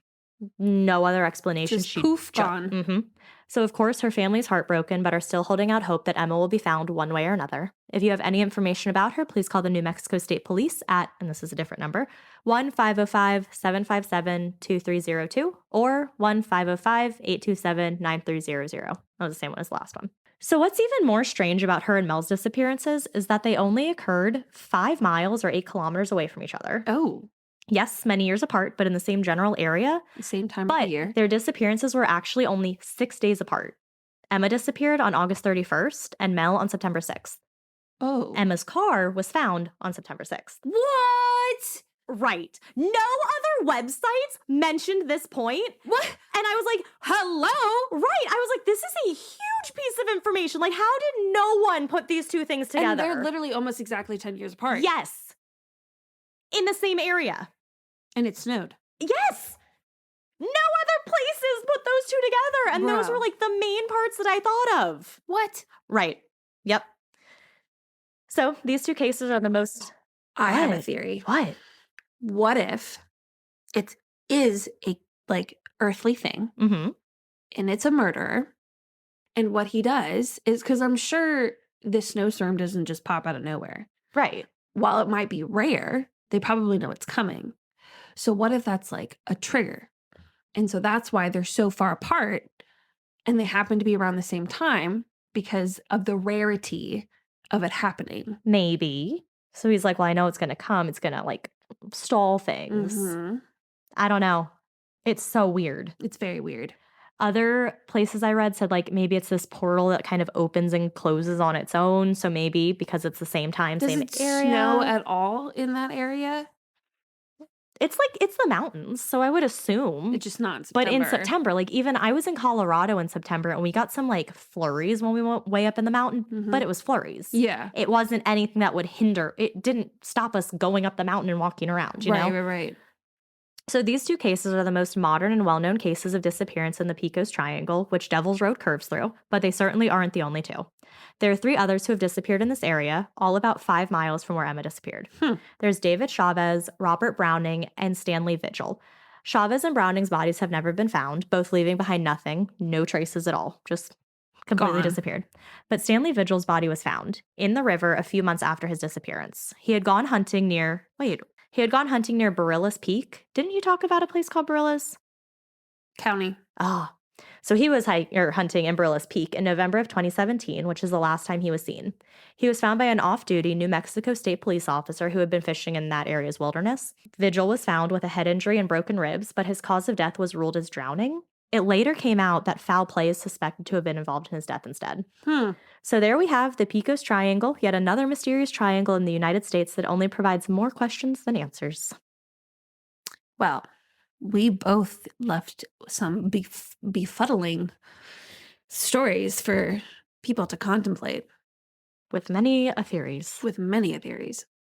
No other explanation. Just poof, gone. So, of course, her family's heartbroken, but are still holding out hope that Emma will be found one way or another. If you have any information about her, please call the New Mexico State Police at, and this is a different number, 1-505-757-2302 or 1-505-827-9300. That was the same one as the last one. So what's even more strange about her and Mel's disappearances is that they only occurred 5 miles or 8 kilometers away from each other. Oh. Yes, many years apart, but in the same general area. The same time of the year. Their disappearances were actually only 6 days apart. Emma disappeared on August 31st and Mel on September 6th. Oh. Emma's car was found on September 6th. What? Right. No other websites mentioned this point. What? And I was like, hello? Right. I was like, this is a huge piece of information. Like, how did no one put these two things together? And they're literally almost exactly 10 years apart. Yes. In the same area. And it snowed. Yes. No other places put those two together. And those were like the main parts that I thought of. What? Right. Yep. So these two cases are the most... I have a theory. What? What if it is a, like, earthly thing and it's a murderer, and what he does is, because I'm sure this snowstorm doesn't just pop out of nowhere. Right. While it might be rare, they probably know it's coming. So what if that's like a trigger? And so that's why they're so far apart and they happen to be around the same time because of the rarity of it happening. Maybe. So he's like, well, I know it's going to come. It's going to like stall things. I don't know. It's so weird. It's very weird. Other places I read said like maybe it's this portal that kind of opens and closes on its own. So maybe because it's the same time, Does same it area. snow at all in that area? It's like, it's the mountains, so I would assume. It's just not in September. But in September, like even I was in Colorado in September and we got some like flurries when we went way up in the mountain, but it was flurries. Yeah. It wasn't anything that would hinder, it didn't stop us going up the mountain and walking around, you know? Right. So these two cases are the most modern and well-known cases of disappearance in the Pecos Triangle, which Devil's Road curves through, but they certainly aren't the only two. There are 3 others who have disappeared in this area, all about 5 miles from where Emma disappeared. There's David Chavez, Robert Browning, and Stanley Vigil. Chavez and Browning's bodies have never been found, both leaving behind nothing, no traces at all, just completely disappeared. But Stanley Vigil's body was found in the river a few months after his disappearance. He had gone hunting near Barillas Peak. Didn't you talk about a place called Barillas County? Oh. So he was hunting in Barillas Peak in November of 2017, which is the last time he was seen. He was found by an off-duty New Mexico State police officer who had been fishing in that area's wilderness. Vigil was found with a head injury and broken ribs, but his cause of death was ruled as drowning. It later came out that foul play is suspected to have been involved in his death instead. So there we have the Pecos Triangle, yet another mysterious triangle in the United States that only provides more questions than answers. Well, we both left some befuddling stories for people to contemplate. With many theories.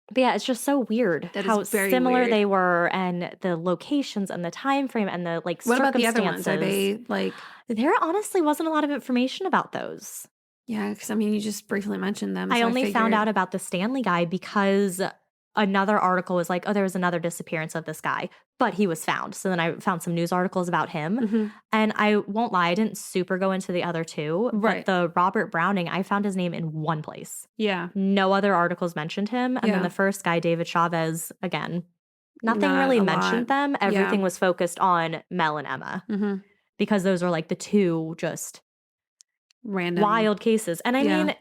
But yeah, it's just so weird how similar weird. they were, and the locations and the time frame and the like What circumstances. about the other ones? Are they like... There honestly wasn't a lot of information about those. Yeah, because I mean, you just briefly mentioned them. I so only found out about the Stanley guy because another article was like, oh, there was another disappearance of this guy, but he was found. So then I found some news articles about him. And I won't lie, I didn't super go into the other two. Right. But the Robert Browning, I found his name in one place. Yeah. No other articles mentioned him. And then the first guy, David Chavez, again, nothing really mentioned them. Everything was focused on Mel and Emma. Because those are like the two just random wild cases. And I mean,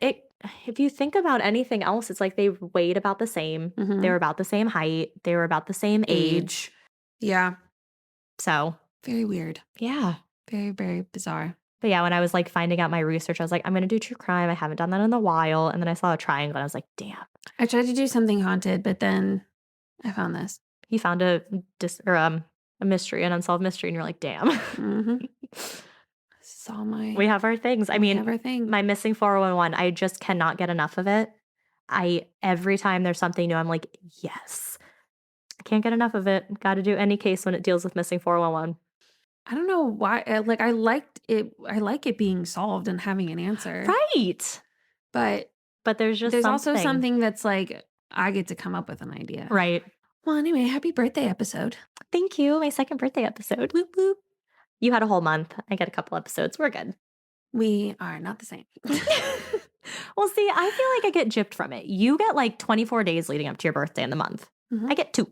if you think about anything else, it's like they weighed about the same. They were about the same height. They were about the same age. Yeah. So. Very weird. Yeah. Very, very bizarre. But yeah, when I was like finding out my research, I was like, I'm going to do true crime. I haven't done that in a while. And then I saw a triangle and I was like, damn. I tried to do something haunted, but then I found this. You found a mystery, an unsolved mystery, and you're like, damn. This is all my... We have our things. I mean, everything. My missing 411, I just cannot get enough of it. Every time there's something new, I'm like, yes. I can't get enough of it. Got to do any case when it deals with missing 411. I don't know why. Like, I liked it. I like it being solved and having an answer. Right. But there's just also something that's like, I get to come up with an idea. Right. Well, anyway, happy birthday episode. Thank you. My second birthday episode. Whoop, whoop. You had a whole month. I get a couple episodes. We're good. We are not the same. Well, see, I feel like I get gypped from it. You get like 24 days leading up to your birthday in the month. Mhm. I get 2.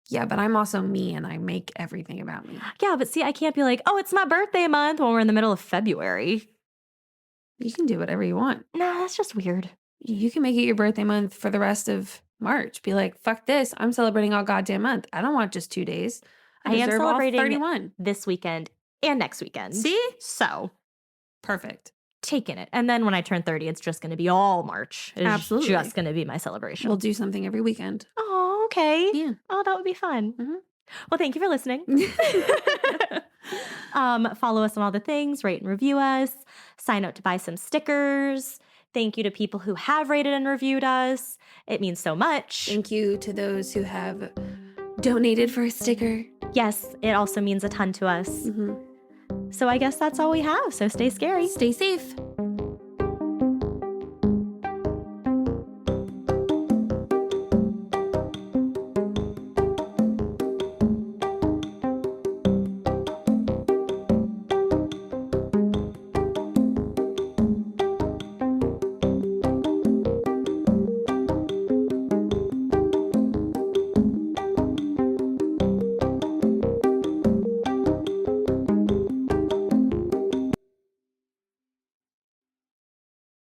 Yeah, but I'm also me and I make everything about me. Yeah, but see, I can't be like, oh, it's my birthday month when we're in the middle of February. You can do whatever you want. Nah, that's just weird. You can make it your birthday month for the rest of March. Be like, fuck this. I'm celebrating all goddamn month. I don't want just 2 days. I am deserve all celebrating 31 this weekend and next weekend. See? So, perfect. taking it. And then when I turn 30, it's just going to be all March. It's Absolutely. just going to be my celebration. We'll do something every weekend. Oh, okay. Yeah. Oh, that would be fun. Mhm. Well, thank you for listening. Follow us on all the things, rate and review us, sign up to buy some stickers. Thank you to people who have rated and reviewed us. It means so much. Thank you to those who have donated for a sticker. Yes, it also means a ton to us. Mhm. So I guess that's all we have. So stay scary. Stay safe.